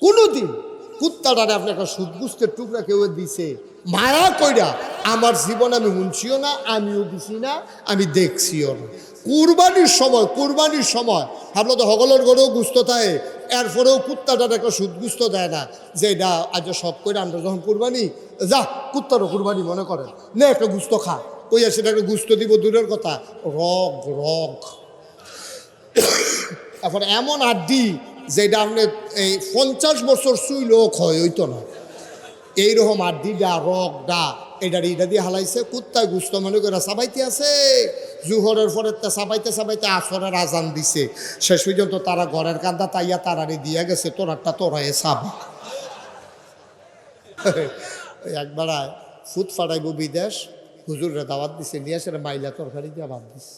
কোনোদিন কুত্তাটারে আপনি একটা সুদগুস্তের টুকরা কেউ দিছে মায়া কইরা আমার জীবনে আমি শুনছিও না, আমিও দিছি না, আমি দেখছিও না। কুরবানির সময় ভাবলো তো হগলের গড়েও গুস্ত থাকে, এরপরেও কুত্তাটার একটা সুদগুস্ত দেয় না যে এটা আজ সব করে আমরা যখন কুরবানি যা কুত্তারও কুরবানি মনে করেন না, একটা গুস্ত খা কইয়া সেটা একটা গুস্ত দিব দূরের কথা, রগ এখন এমন আড্ডি যেটা আপনি এই 50 বছর শুইলেও ক্ষয় হইতো না, এইরকম আড্ডিটা রগডা এটা দিয়ে হালাইছে। কুত্তায় গুস্ত মনে করে সাবাইতে আছে, জুহরের পরে সাবাইতে সাবাইতে আসরের আজান দিছে, শেষ পর্যন্ত তারা ঘরের কান্দা তাইয়া তারারে দিয়া গেছে তোরারটা তোরাই সাবা। একবার ফুট ফাটাইব বিদেশ, হুজুরে দাওয়াত দিছে, নিয়ে আসে মাইলা তরকারি দিয়ে ভাত দিছে।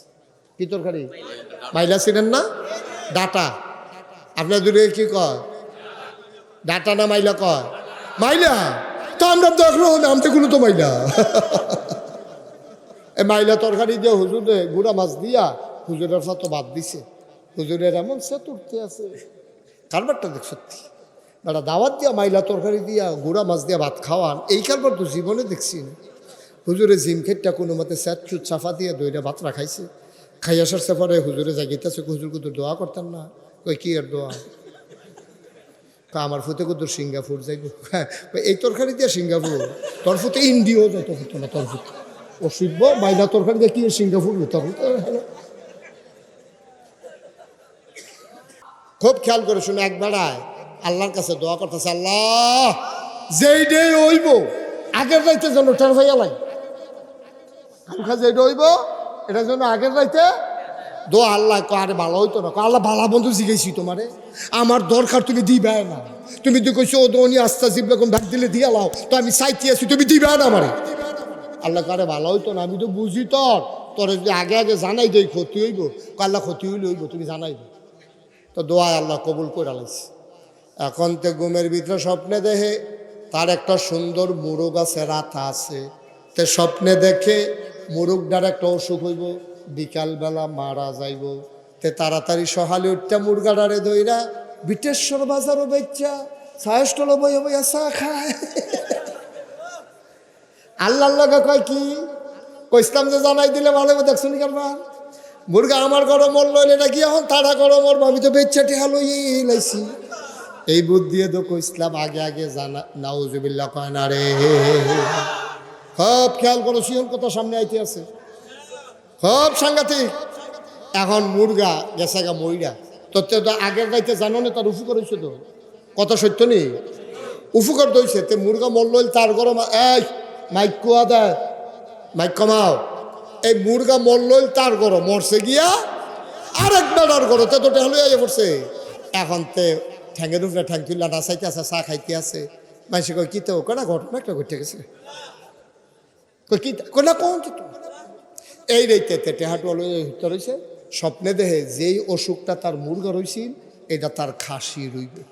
কি তরকারি? মাইলা ছিলেন না? ডাটা। আপনার দূরে কি কয়? ডাটা না মাইলা কয়? মাইলা তো আমরা দেখলো নামতেগুলো তো মাইলা। এই মাইলা তরকারি দিয়ে হুজুরে গুড়া মাছ দিয়া হুজুরের সাথে ভাত দিছে। হুজুরের এমন সে তুলতে আছে, কারবারটা দেখ সত্যি একটা দাওয়াত দিয়া মাইলা তরকারি দিয়া গুড়া মাছ দিয়া ভাত খাওয়ান, এই কারবার তো জীবনে দেখছি না। হুজুরে জিম খেটটা কোনো মতে স্যাট চুট চাফা দিয়ে দইটা ভাত রাখাইছে। খাই আসার সেপরে হুজুরে জাগিতেছে, হুজুর কুতুর দোয়া করতেন না? কই কি আর দোয়া? আমার ফুতে কুতুর সিঙ্গাপুর যাইব। এই তরকারি দিয়ে সিঙ্গাপুর? তোর ফুতে ইন্ডিও যত হতো না, তোর ফুতে অসিব্য মাইলা তরকারি দিয়ে কি সিঙ্গাপুর তোর ফুতে। খুব খেয়াল করে শুনে একবেলায় আল্লাহর কাছে দোয়া করতেছে, আল্লাহ যেই ডে হইব আগের রাইতে যেন টের ভাইয়া লাই, যেটা হইব এটার জন্য আগের রাইতে দোয়া। আল্লাহ আরে ভালো হইতো না, আল্লাহ ভালো বন্ধু শিখেছি তোমারে, আমার দরকার তুমি দিবে না। তুমি তো কইছো ও দোনি আস্তা জিব রকম ভাগ দিলে দিয়া লাও, তো আমি চাইতে আছি তুমি দিবে না আমারে। আল্লাহ আরে ভালো হইতো না, আমি তো বুঝি তোর যদি আগে আগে জানাই দেই ক্ষতি হইব, আল্লাহ ক্ষতি হইলে হইব তুমি জানাইবে। তো দোয়া আল্লাহ কবুল করে আলাইছে। এখন তো ঘুমের ভিতরে স্বপ্নে দেখে তার একটা সুন্দর মুরগ আছে, রাতা আছে, তে স্বপ্নে দেখে মুরগটার একটা অসুখ হইব, বিকালবেলা মারা যাইব। তে তাড়াতাড়ি সকালে উঠটা মুরগাটারে ধইরা বিটেশ্বর বাজারও বেচা ছায়স্টল বইয়া বইয়া চা খায়। আল্লাহর লগে কয় কি কইসলাম যে জানাই দিলে ভালো হবে, দেখছো নি কারবার মুরগা আমার গরম মরল এটা কি এখন তারা গরম মরবো, আমি তো বেচা টেহা লইয়েই লাইছি। এই বুদ্ধি তো কইসলাম আগে আগে জানা, নাউজুবিল্লাহ কয় না রে। খুব খেয়াল করো, সিহন কথা সামনে আইতে আছে, খুব সাংঘাতিক। এখন মুরগা গেছে গা মইরা, তো আগের গাইতে জানো না তার উপকার হয়েছে, তো কথা সত্য নেই, উপকার দইছে। তে মুরগা মরল তার গরম, এই মাইক কুয়া দেয়, মাইক কমাও। এই মুরগা মরল তার গরম, মরছে গিয়া আরেক বেড়ার গরম, তে তো টেহলে আইয়া পড়ছে। এখন তে ঠ্যাঙের উপরে ঠ্যাং তুললা নাচাইতে আছে, চা খাইতে আছে। মানুষে কয় কি তো কেনা ঘটনা একটা ঘটে গেছে, কি কোনা কোন কি এই রেইতে টেহাটু রয়েছে। স্বপ্নে দেহে যেই অসুখটা তার মুরগা রইছিল এটা তার খাসি রইবে।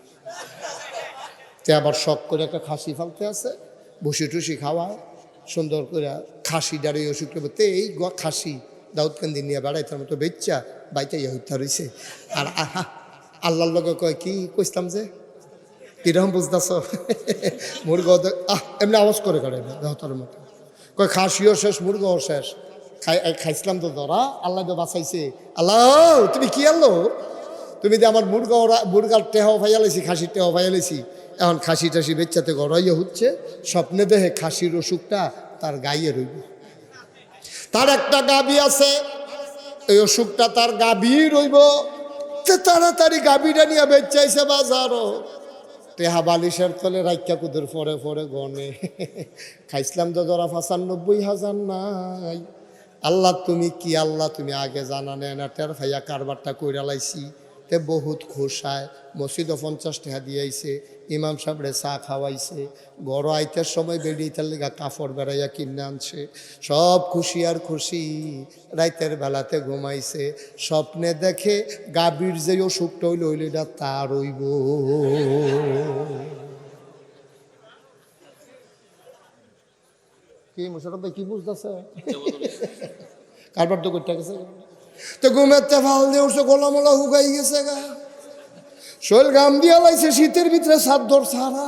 তে আবার শখ করে একটা খাসি ফালতে আছে, বসি টুসি খাওয়ায় সুন্দর করে খাসিটার এই অসুখটা তে এই খাসি দাউদকান্দি নিয়ে বেড়াইতার মতো বেচ্চা বাইতে হইতা রয়েছে। আর আল্লাহর লগে কয় কি কইসলাম যে কিরকম বুঝতেছ? মুরগা এমনি আওয়াজ করে কাটে না দেহতার মতো, কয় খাসিও শেষ মুরগাও শেষ, খাইছিলাম তো ধরা, আল্লাহ তো বাঁচাইছে। আল্লাহ তুমি কি আনলো, তুমি যে আমার মুরগার টেহাও ফাইয়ালেছি, খাসির টেহাও ফাইয়ালেছি, এখন খাসি টাসি বেচ্চাতে গড়াইয়া হচ্ছে। স্বপ্নে দেখে খাসির অসুখটা তার গাইয়ে রইব। তার একটা গাবি আছে, এই অসুখটা তার গাবি রইব। তাড়াতাড়ি গাবিটা নিয়ে বেচাইছে বাজারও, টেহা বালিশের তলে রাইকা কুদের পরে পরে গনে খাইছিলাম তো ধরা ৯৫,০০০ নাই। আল্লাহ তুমি কি, আল্লাহ তুমি আগে জানা নেয় না, টের ভাইয়া কারবারটা কইরা লাইছি। তে বহুত খুশায় মসজিদও ৫০ টাকা দিয়েছে, ইমাম সাহেবরে চা খাওয়াইছে, গড় আইতের সময় বেরিয়েতার লেগা কাপড় বেড়াইয়া কিনে আনছে, সব খুশি আর খুশি। রাইতের বেলাতে ঘুমাইছে, স্বপ্নে দেখে গাভীর যে অসুখটা হইল হইল এটা তার হইব। কি মুশারফ ভাই কি বুঝতেছে? কারবার তো করতে গেছে, তো ঘুমেতে ফাল দিয়ে উঠছে, গোলামোলা হুগাই গেছে গা। শৈল গাম দিয়া লাইছে শীতের ভিতরে চাদর ছাড়া।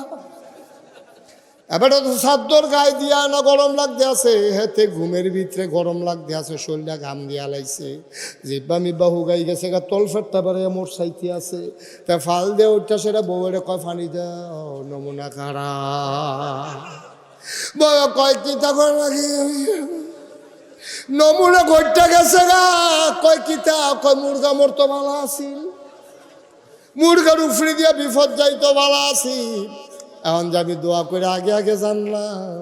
এবার তো চাদর গায়ে দিয়া না গরম লাগতে আছে, হেতে ঘুমের ভিতরে গরম লাগতে আছে, শরীরটা ঘাম দিয়া লাইছে, জিব্বা মিব্বা হুগাই গেছে, গা তল ফেটটা পারে মোর সাইতে আছে। তা ফাল দিয়ে উঠটা সেটা বউরে কয় ফানি দাও নমুনা খারা, বউ কয় কি তখন লাগে নমুনা ঘটটা গেছে গা, কয় কিতা, কয় মুরগা মোর তো ভালো আছিল, মুরগার উফরে দিয়া বিপদ যাইতো ভালো আছি। এখন যে আমি দোয়া করে আগে আগে জানলাম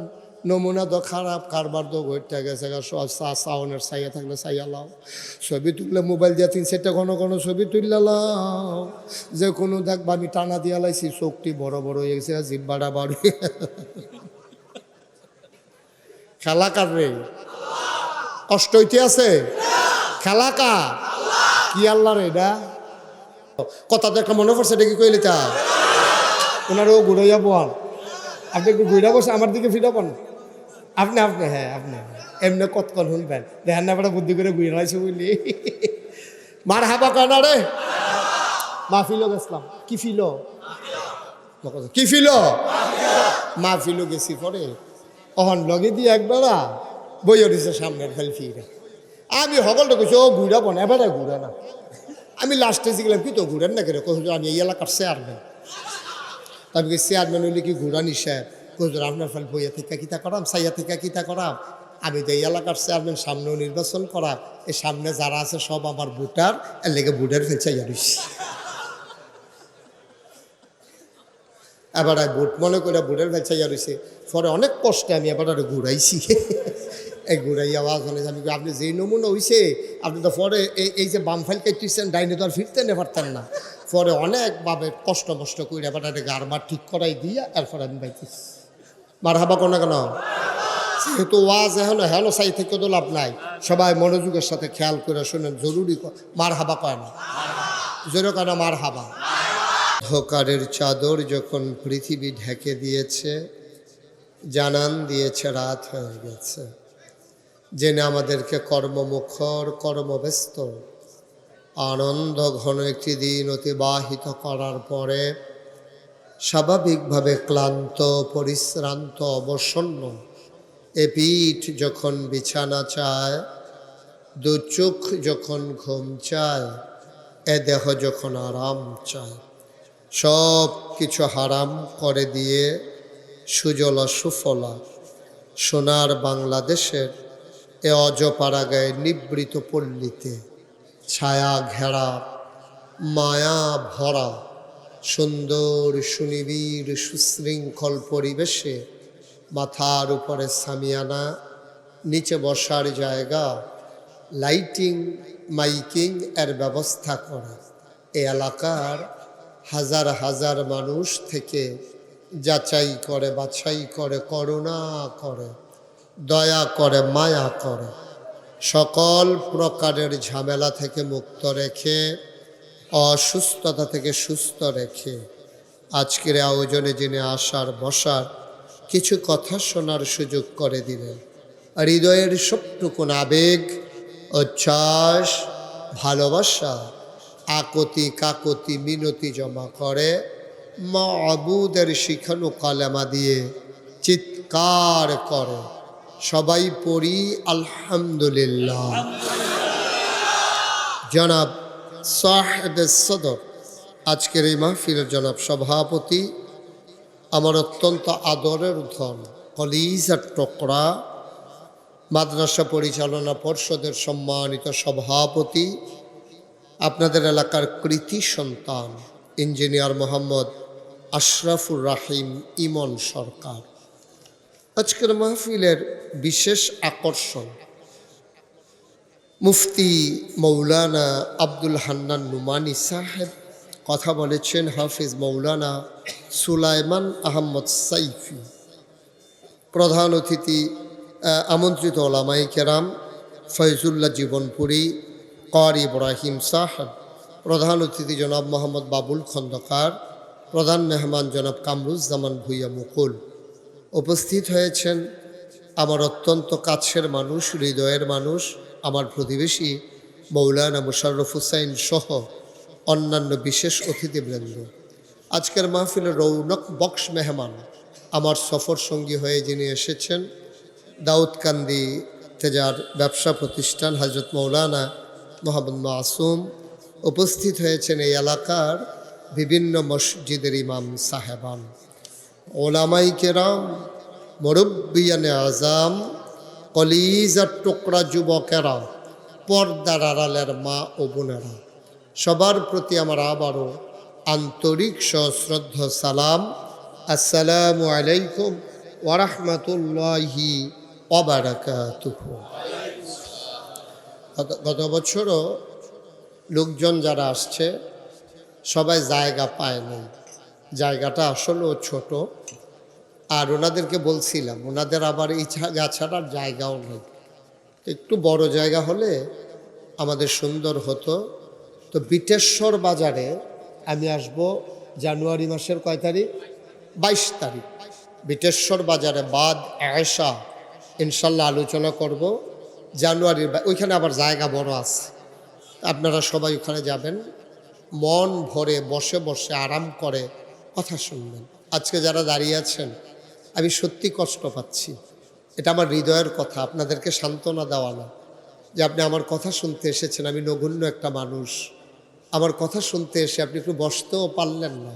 নমুনা তো খারাপ, কারবার তো ঘটতে গেছে গা, সব সাউনের সাইয়া থাকলে সাইয়া লাও, ছবি তুললে মোবাইল দিয়ে 3-4টা ঘন ঘন ছবি তুললে লাও, যে কোনো দেখবা আমি টানা দিয়া লাইছি, চোখটি বড় বড় হয়ে গেছে, জিব্বাটা বাড়ি। খেলা কার রে, কষ্ট হইতে আছে, খেলা কা কি আল্লাহ রে, এটা কথা তো একটা মনে পড়ছে, এটা কি কইলে তা ওনারও ঘুরাইয়া বল, আপনি একটু ঘুরা বসে আমার দিকে ফিরাবেন আপনি, হ্যাঁ আপনি এমনি কতক্ষণ শুনবেন, দেখেন না বড় বুদ্ধি করে ঘুরাইছে বুঝলি, মার হাবা কয় না রে, মাহফিলও গেছিলাম, কি ফিলো কি ফিলো, মাহফিলও গেছি পরে, অহন লগে দিয়ে একবেলা বইয়ে দিছে সামনের ফেলফিরা, আমি সকলটা কইছি ও ঘুরাবো না, এবারে ঘুরে না, আমি লাস্টে গেলাম কি তো ঘুরেন না কেন, কই আমি এই এলাকার চেয়ারম্যান, তবে কি চেয়ারম্যান হইলে কি ঘুরা নিষেধ, কইর আপনার ফেল বইয়া থেকে কিতা করাম, সাইয়া থেকে কিতা করাম, আমি তো এই এলাকার চেয়ারম্যান, সামনেও নির্বাচন করা, এই সামনে যারা আছে সব আমার ভোটার, এর লেগে ভোটার ফেল চাইয়া রইছি, এবার ভোট মনে করে ভোটের ফেল চাইয়া রইছে, পরে অনেক কষ্টে আমি এবার ঘুরাইছি, এই ঘুরাই আওয়াজ হলে আমি আপনি যেই নমুনা হইছে, আপনি তো পরে এই যে বাম ফাইল কেটেছেন ডাইনে তো আর ফিরতে নে পারতেন না, পরে অনেকভাবে কষ্ট মষ্ট করে এবার গারবার ঠিক করাই দিয়া এরপর আমি পাইতেছি, মার হাবা কোনো কেন, যেহেতু ওয়াজ এখন হেলো সাই থেকে তো লাভ নাই, সবাই মনোযোগের সাথে খেয়াল করে শোনেন, জরুরি মার হাবা কয় না, জোরে কেন মার হাবা। অন্ধকারের চাদর যখন পৃথিবী ঢেকে দিয়েছে, জানান দিয়েছে রাত হয়ে গেছে, জেনে আমাদেরকে কর্মমুখর কর্মব্যস্ত আনন্দ ঘন একটি দিন অতিবাহিত করার পরে স্বাভাবিকভাবে ক্লান্ত পরিশ্রান্ত অবসন্ন এ পিঠ যখন বিছানা চায়, দু চোখ যখন ঘুম চায়, এ দেহ যখন আরাম চায়, সব কিছু হারাম করে দিয়ে সুজলা সুফলা সোনার বাংলাদেশের এ অজপাড়াগায়ে নিবৃত পল্লীতে ছায়া ঘেরা মায়া ভরা সুন্দর সুনিবিড় সুশৃঙ্খল পরিবেশে মাথার উপরে সামিয়ানা, নিচে বসার জায়গা, লাইটিং মাইকিং এর ব্যবস্থা করা, এই এলাকার হাজার হাজার মানুষ থেকে যাচাই করে বাছাই করে করুণা করে দয়া করে মায়া করে, সকল প্রকারের ঝামেলা থেকে মুক্ত রেখে অসুস্থতা থেকে সুস্থ রেখে আজকের আয়োজনে যিনি আসার বসার কিছু কথা শোনার সুযোগ করে দিলেন, হৃদয়ের সবটুকুন আবেগ উচ্ছ্বাস ভালোবাসা আকতি কাকতি মিনতি জমা করে মাবুদের শিখানো কালেমা দিয়ে চিৎকার করে, সবাই পড়ি আলহামদুলিল্লাহ। জনাব সাহেব সদর আজকের এই মাহফিলের জনাব সভাপতি, আমার অত্যন্ত আদরের ধন কলিজার টুকরা, মাদ্রাসা পরিচালনা পর্ষদের সম্মানিত সভাপতি, আপনাদের এলাকার কৃতি সন্তান ইঞ্জিনিয়ার মোহাম্মদ আশরাফুর রাহিম ইমন সরকার, আজকের মাহফিলের বিশেষ আকর্ষণ মুফতি মৌলানা আব্দুল হান্নান নুমানি সাহেব, কথা বলেছেন হাফিজ মৌলানা সুলাইমান আহমদ সাইফি, প্রধান অতিথি আমন্ত্রিত ওলামায়ে কেরাম ফয়জুল্লাহ জীবনপুরী, কারি ইব্রাহিম সাহেব, প্রধান অতিথি জনাব মোহাম্মদ বাবুল খন্দকার, প্রধান মেহমান জনাব কামরুজ্জামান ভুইয়া মুকুল, উপস্থিত হয়েছেন আমার অত্যন্ত কাছের মানুষ, হৃদয়ের মানুষ, আমার প্রতিবেশী মৌলানা মুশাররফ হুসাইন সহ অন্যান্য বিশেষ অতিথিবৃন্দ, আজকের মাহফিলের রৌনক বক্স মেহমান, আমার সফর সঙ্গী হয়ে যিনি এসেছেন, দাউদকান্দি তেজার ব্যবসা প্রতিষ্ঠান হজরত মৌলানা মোহাম্মদ মাসুম, উপস্থিত হয়েছেন এই এলাকার বিভিন্ন মসজিদের ইমাম সাহেবান, ওলামাই কেরাম, মুরব্বিয়ানে আজাম, কলিজার টুকরা যুবকেরা, পর্দার আড়ালের মা ও বোনেরা, সবার প্রতি আমার আবারও আন্তরিক সশ্রদ্ধ সালাম। আসসালামু আলাইকুম ওয়া রাহমাতুল্লাহি ওয়া বারাকাতুহু। গত বছরও লোকজন যারা আসছে সবাই জায়গা পায় নাই, জায়গাটা আসলেও ছোট, আর ওনাদেরকে বলছিলাম ওনাদের আবার এই জায়গা ছাড়ার জায়গাও নেই, একটু বড় জায়গা হলে আমাদের সুন্দর হতো। তো বিটেশ্বর বাজারে আমি আসব জানুয়ারি মাসের কয় তারিখ? 22 তারিখ। বিটেশ্বর বাজারে বাদ আয়েশা ইনশাল্লাহ আলোচনা করব জানুয়ারির, ওইখানে আবার জায়গা বড় আছে, আপনারা সবাই ওখানে যাবেন, মন ভরে বসে বসে আরাম করে কথা শুনবেন। আজকে যারা দাঁড়িয়ে আছেন আমি সত্যি কষ্ট পাচ্ছি, এটা আমার হৃদয়ের কথা, আপনাদেরকে সান্ত্বনা দেওয়া না যে আপনি আমার কথা শুনতে এসেছেন, আমি নগণ্য একটা মানুষ, আমার কথা শুনতে এসে আপনি একটু বসতেও পারলেন না,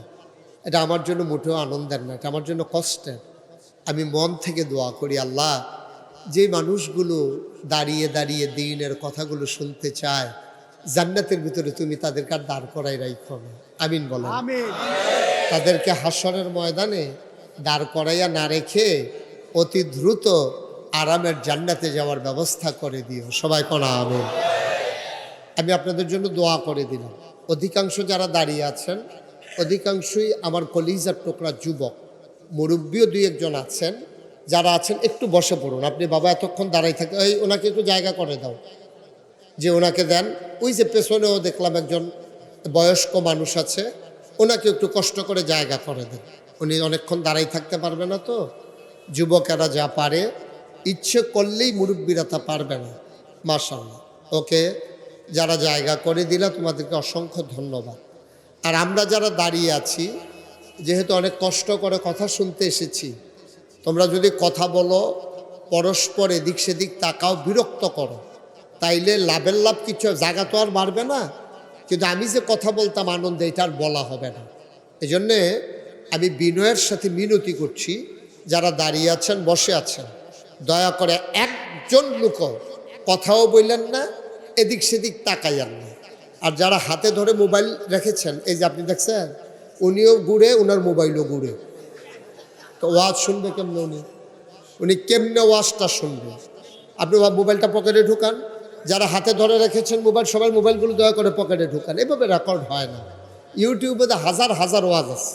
এটা আমার জন্য মোটেও আনন্দের না, এটা আমার জন্য কষ্টের। আমি মন থেকে দোয়া করি, আল্লাহ যে মানুষগুলো দাঁড়িয়ে দাঁড়িয়ে দ্বীনের কথাগুলো শুনতে চায়, জান্নাতের ভিতরে তুমি তাদেরকে আর দাঁড় করাই রাখো না, আমিন বলেন। তাদেরকে হাসরের ময়দানে দাঁড় করাইয়া না রেখে অতি দ্রুত আরামের জান্নাতে যাওয়ার ব্যবস্থা করে দিও, সবাই কোনা আমিন। আমি আপনাদের জন্য দোয়া করে দিলাম। অধিকাংশ যারা দাঁড়িয়ে আছেন অধিকাংশই আমার কলিজার টুকরা যুবক, মুরব্বীও দুই একজন আছেন, যারা আছেন একটু বসে পড়ুন। আপনি বাবা এতক্ষণ দাঁড়াই থাকে, ওই ওনাকে একটু জায়গা করে দাও, যে ওনাকে দেন। ওই যে পেছনেও দেখলাম একজন বয়স্ক মানুষ আছে, ওনাকে একটু কষ্ট করে জায়গা করে দেন, উনি অনেকক্ষণ দাঁড়াই থাকতে পারবে না। তো যুবকেরা যা পারে, ইচ্ছে করলেই মুরব্বীরা তা পারবে না, মাশাআল্লাহ। ওকে, যারা জায়গা করে দিলা তোমাদেরকে অসংখ্য ধন্যবাদ। আর আমরা যারা দাঁড়িয়ে আছি, যেহেতু অনেক কষ্ট করে কথা শুনতে এসেছি, তোমরা যদি কথা বলো, পরস্পর এদিক সেদিক তাকাও, বিরক্ত করো, তাইলে লাভের লাভ কিছু, জায়গা তো আর বাড়বে না, কিন্তু আমি যে কথা বলতাম আনন্দে, এটা আর বলা হবে না। এই জন্যে আমি বিনয়ের সাথে মিনতি করছি, যারা দাঁড়িয়ে আছেন বসে আছেন, দয়া করে একজন লোক কথাও বললেন না, এদিক সেদিক তাকাইয়ান না। আর যারা হাতে ধরে মোবাইল রেখেছেন, এই যে আপনি দেখছেন, উনিও ঘুরে, ওনার মোবাইলও ঘুরে, তো ওয়াজ শুনবে কেমনে? উনি কেমনে ওয়াজটা শুনবে? আপনি মোবাইলটা পকেটে ঢুকান, যারা হাতে ধরে রেখেছেন মোবাইল, সবাই মোবাইলগুলো দয়া করে পকেটে ঢুকান, এভাবে রেকর্ড হয় না। ইউটিউবে হাজার হাজার ওয়াজ আছে,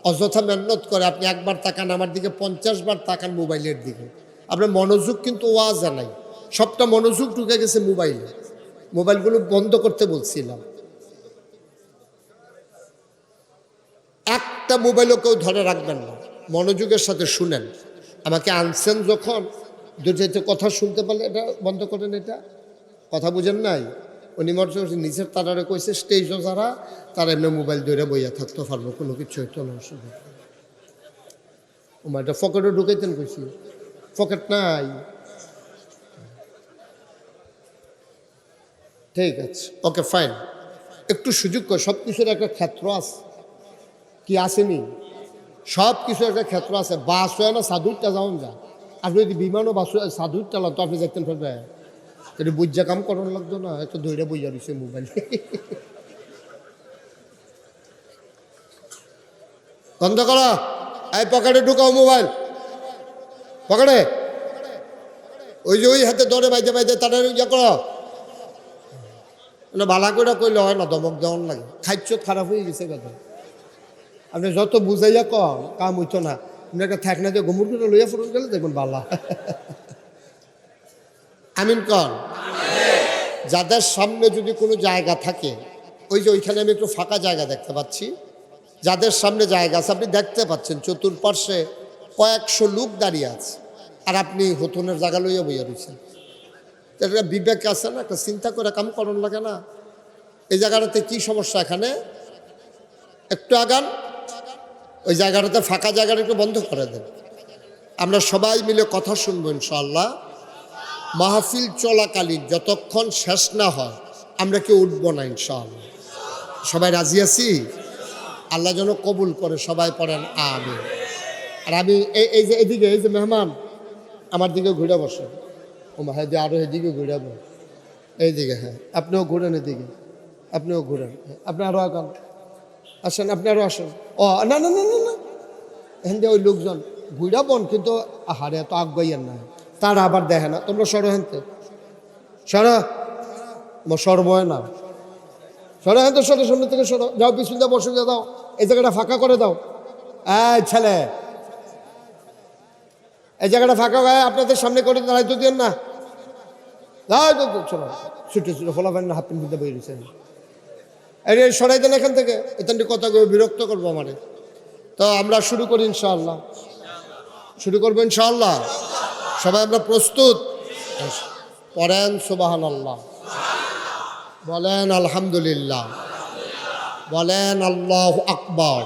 অযথা মেহনত করে আপনি একবার তাকান আমার দিকে, 50 বার তাকান মোবাইলের দিকে, আপনার মনোযোগ কিন্তু ওয়াজে নাই, সবটা মনোযোগ ঢুকে গেছে মোবাইলে। মোবাইলগুলো বন্ধ করতে বলছিলাম, একটা মোবাইলও কেউ ধরে রাখবেন না, মনোযোগের সাথে শুনেন। আমাকে আনছেন যখন, দুটো কথা শুনতে পারলে এটা বন্ধ করেন, এটা কথা বুঝেন নাই। উনি নিজের তারারে কইছে, স্টেজও যারা তারা এমনি মোবাইল ধরে বইয়া থাকতে পারবো, কোনো কিছু হইতো না, অসুবিধা। মোবাইলটা পকেটে ঢুকাইতেন, কইছি পকেট নাই। ঠিক আছে, ওকে ফাইন, একটু সুযোগ কর, সব কিছুর একটা ক্ষেত্র আছে, কি আসেনি? সব কিছু একটা ক্ষেত্র আছে। বাস হয় না, সাধুরটা যাওন যা, আপনি যদি বিমানও বাস সাধুরটা লাগতো, আপনি দেখতেন ফেলবে, এটা বুঝা কাম করার লাগতো না, একটু ধৈর্য বইয়া দিচ্ছে মোবাইল। বন্ধ করো, এই পকেটে ঢুকাও মোবাইল, পকেটে, ওই যে ওই হাতে ধরে বাইতে বাইতে তাদের ইয়ে করো, বালা করে কইলে হয় না, দমক দেওয়ান লাগে, খাইছ খারাপ হয়ে গেছে কথা। আপনি যত বুঝাইয়া কম কাম হইতো না, আপনি একটা থাক না যে ঘুমুর করে লইয়া ফুরন গেলে দেখুন বালা। আমিন কন। যাদের সামনে যদি কোনো জায়গা থাকে, ওই যে ওইখানে আমি একটু ফাঁকা জায়গা দেখতে পাচ্ছি, যাদের সামনে জায়গা আছে আপনি দেখতে পাচ্ছেন চতুর্পার্শ্বে কয়েকশো লোক দাঁড়িয়ে আছে, আর আপনি হতনের জায়গা লইয়া বইয়া রয়েছেন। একটা বিবেক আছে না, একটা চিন্তা করে কাম করন লাগে না? এই জায়গাটাতে কি সমস্যা? এখানে একটু আগান, ওই জায়গাটাতে ফাঁকা জায়গাটা একটু বন্ধ করে দেন। আমরা সবাই মিলে কথা শুনবো ইনশাআল্লাহ। মাহফিল চলাকালীন যতক্ষণ শেষ না হয় আমরা কেউ উঠবো না ইনশাআল্লাহ। সবাই রাজি আছি? আল্লাহ যেন কবুল করে, সবাই পড়েন আমিন। আর আমি এই যে এদিকে, এই যে মেহমান আমার দিকে ঘুরে বসে, ও হ্যাঁ আরো এদিকে ঘুরাবো, এইদিকে, হ্যাঁ আপনিও ঘুরেন, এদিকে আপনিও ঘুরেন, আপনি আরো আগান, আসেন, আপনি আরো আসেন। ও না না না না না, এখান দিয়ে ওই লোকজন ঘুরাবন, কিন্তু আহারে এত আগাইয়েন না, তারা আবার দেখে না। তোমরা সরো হেনতে, সরো, সরবয় না, সরো হেনতে, সরো, সামনে থেকে সরো, যাও পিছন দিয়ে বসে দাও, এই জায়গাটা ফাঁকা করে দাও। এই ছেলে, এই জায়গাটা ফাঁকা হয়, আপনাদের সামনে করে দাঁড়াইতে দিন না। চলো, ছুটে ছুটে ফলাবেন না, হাফ প্যান্ট দিতে বেরিয়েছে। আরে সরাই দেন এখান থেকে, এখান কথা বিরক্ত করবো আমারে। তো আমরা শুরু করি ইনশাআল্লাহ, শুরু করবো ইনশাআল্লাহ। সবাই আমরা প্রস্তুত? পড়েন সুবহানাল্লাহ, বলেন আলহামদুলিল্লাহ, বলেন আল্লাহু আকবার।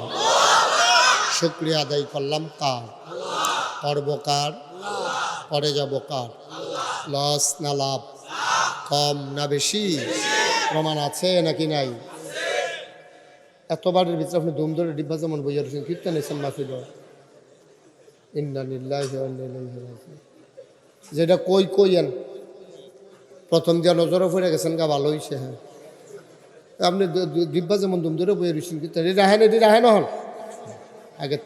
শুকরিয়া আদায় করলাম কার? করব কার? পরে যাব কার? লস না লাভ? কম না বেশি? প্রমাণ আছে নাকি নাই? এতবারের ভিতরে আপনি দুম ধরে ডিব্বা যেমন বইয়া রয়েছেন, কীর্তন এসেন মাফিল, ইন্না লিল্লাহি ওয়া ইন্না ইলাইহি রাজিউন। যেটা কইয়েন প্রথম দিয়া নজরও পড়ে গেছেন, গা ভালো হয়েছে। হ্যাঁ, আপনি ডিব্বা যেমন দুম ধরে বইয়া রয়েছেন, কীর্তন এটি রাহেন হন আগে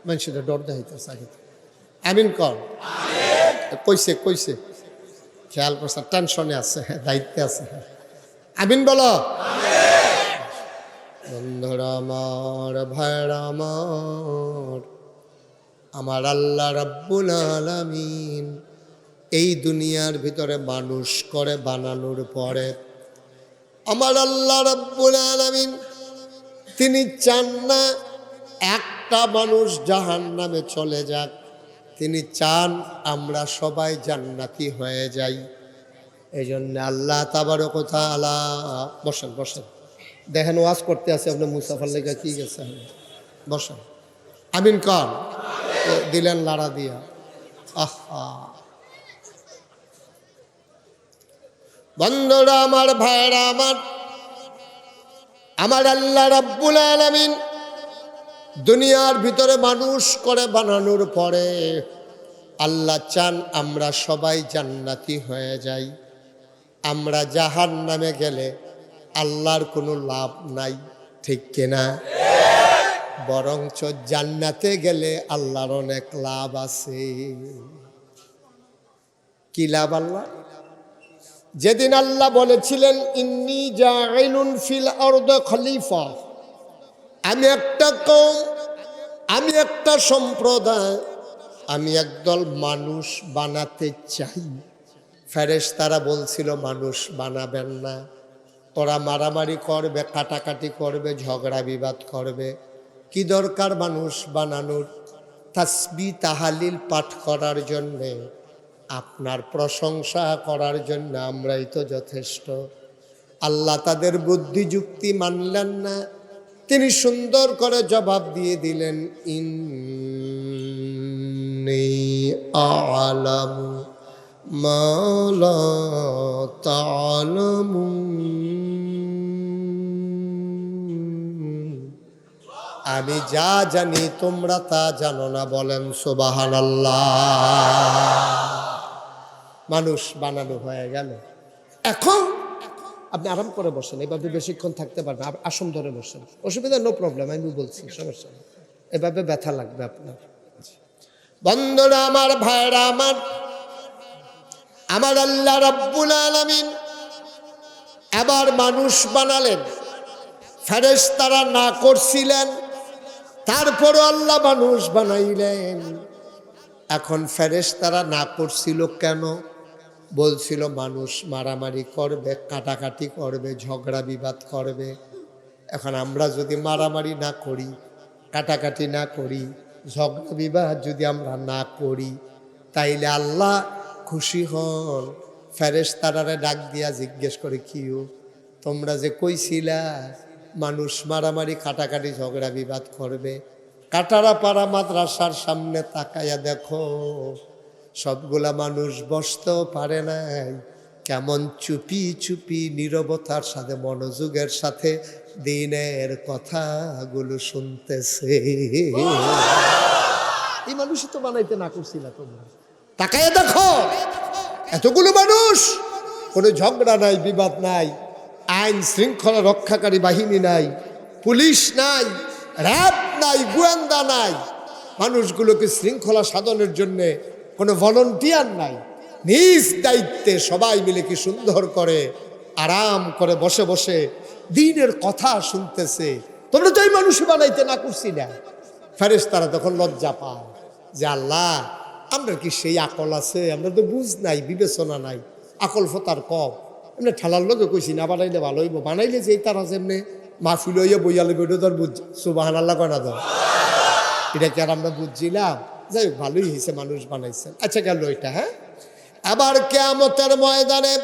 মানুষের ডর দেখাইতেছে আগে। আমিন কর। কইছে কইছে, খেয়াল করছে, টেনশনে আছে, দায়িত্বে আছে। আমিন বলো। বন্ধুরা আমার, ভাইরা আমার, আমার আল্লাহ রাব্বুল আলামিন এই দুনিয়ার ভিতরে মানুষ করে বানানোর পরে আমার আল্লাহ রাব্বুল আলামিন তিনি চান না একটা মানুষ জাহান্নামে চলে যাক, তিনি চান আমরা সবাই জান্নাতি হয়ে যাই। এই জন্য আল্লাহ তাবারক ওয়া তাআলা, বসেন বসেন, দেখেন ওয়াজ করতে আছে আপনি, মুসাফার লেখা কি গেছে, বসেন। আমিন কর। দিলেন লাড়া দিয়া। আহা, বন্ধুরা আমার, ভাইরা আমার, আমার আল্লাহ রাব্বুল আলামিন দুনিয়ার ভিতরে মানুষ করে বানানোর পরে আল্লাহ চান আমরা সবাই জান্নাতি হয়ে যাই। আমরা জাহান্নামে গেলে আল্লাহর কোনো লাভ নাই, ঠিক কিনা? বরঞ্চ জান্নাতে গেলে আল্লাহর অনেক লাভ আছে। কি লাভ? আল্লাহ যেদিন আল্লাহ বলেছিলেন ইন্নী জাইলুন ফিল আরদি খলিফা, আমি একটা কওম, আমি একটা সম্প্রদায়, আমি একদল মানুষ বানাতে চাই। ফেরেশতারা বলছিল মানুষ বানাবেন না, ওরা মারামারি করবে, কাটাকাটি করবে, ঝগড়া বিবাদ করবে, কি দরকার মানুষ বানানোর? তাসবিহ তাহালিল পাঠ করার জন্যে, আপনার প্রশংসা করার জন্য আমরাই তো যথেষ্ট। আল্লাহ তাদের বুদ্ধি যুক্তি মানলেন না, তিনি সুন্দর করে জবাব দিয়ে দিলেন ইন্নী আ'লামু মা লা তা'লামুন, আমি যা জানি তোমরা তা জানো না। বলেন সুবহানাল্লাহ। মানুষ বানানো হয়ে গেল। এখন আপনি আরাম করে বসেন, এভাবে বেশিক্ষণ থাকতে পারবেন, আসন ধরে বসেন, অসুবিধা, নো প্রবলেম, আমি বলছি সমস্যা নেই, এভাবে ব্যথা লাগবে আপনার। বন্ধুরা আমার, ভাইরা আমার, আমার আল্লাহ রাব্বুল আলামিন এবার মানুষ বানালেন। ফেরেশতারা না করছিলেন, তারপরও আল্লাহ মানুষ বানাইলেন। এখন ফেরেশতারা না করছিল কেন? বলছিল মানুষ মারামারি করবে, কাটাকাটি করবে, ঝগড়া বিবাদ করবে। এখন আমরা যদি মারামারি না করি, কাটাকাটি না করি, ঝগড়া বিবাদ যদি আমরা না করি, তাইলে আল্লাহ খুশি হন। ফেরেশতারারে ডাক দিয়া জিজ্ঞেস করে, কিও তোমরা যে কইছিলা মানুষ মারামারি কাটাকাটি ঝগড়া বিবাদ করবে, কাটারাপাড়া মাদ্রাসার সামনে তাকাইয়া দেখো সবগুলা মানুষ বসতেও পারে নাই, কেমন চুপি চুপি নীরবতার সাথে মনোযোগের সাথে দিনের কথাগুলো শুনতেছে। এই মানুষই তো বানাইতে না করছিলা তোমরা। তাকাইয়া দেখো এতগুলো মানুষ, কোনো ঝগড়া নাই, বিবাদ নাই, আইন শৃঙ্খলা রক্ষাকারী বাহিনী নাই, পুলিশ নাই, র্যাব নাই, গোয়েন্দা নাই, মানুষগুলোকে শৃঙ্খলা সাধনের জন্য কোনো ভলান্টিয়ার নাই, নিজ দায়িত্বে সবাই মিলে কি সুন্দর করে আরাম করে বসে বসে দিনের কথা শুনতেছে। তোমরা তো এই মানুষই বানাইতে না করছি না। ফেরেশতারা তখন লজ্জা পায় যে আল্লাহ, আমরা কি সেই আকল আছে? আমরা তো বুঝ নাই, বিবেচনা নাই, আকল ফতার কম। এমনি ঠেলার লোকে কইছি না বানাইলে ভালো হইব, বানাইলে যে তারা যেমনি মাহফিল হইয়া বইয়ালে বেটো তোর বুঝ সুবহানাল্লাহ কনা দাও, এটা কি আর আমরা বুঝছিলাম? যাই হোক, ভালোই হয়েছে মানুষ বানাইছেন। আচ্ছা গেল এটা। হ্যাঁ, আবার কিয়ামতের ময়দানে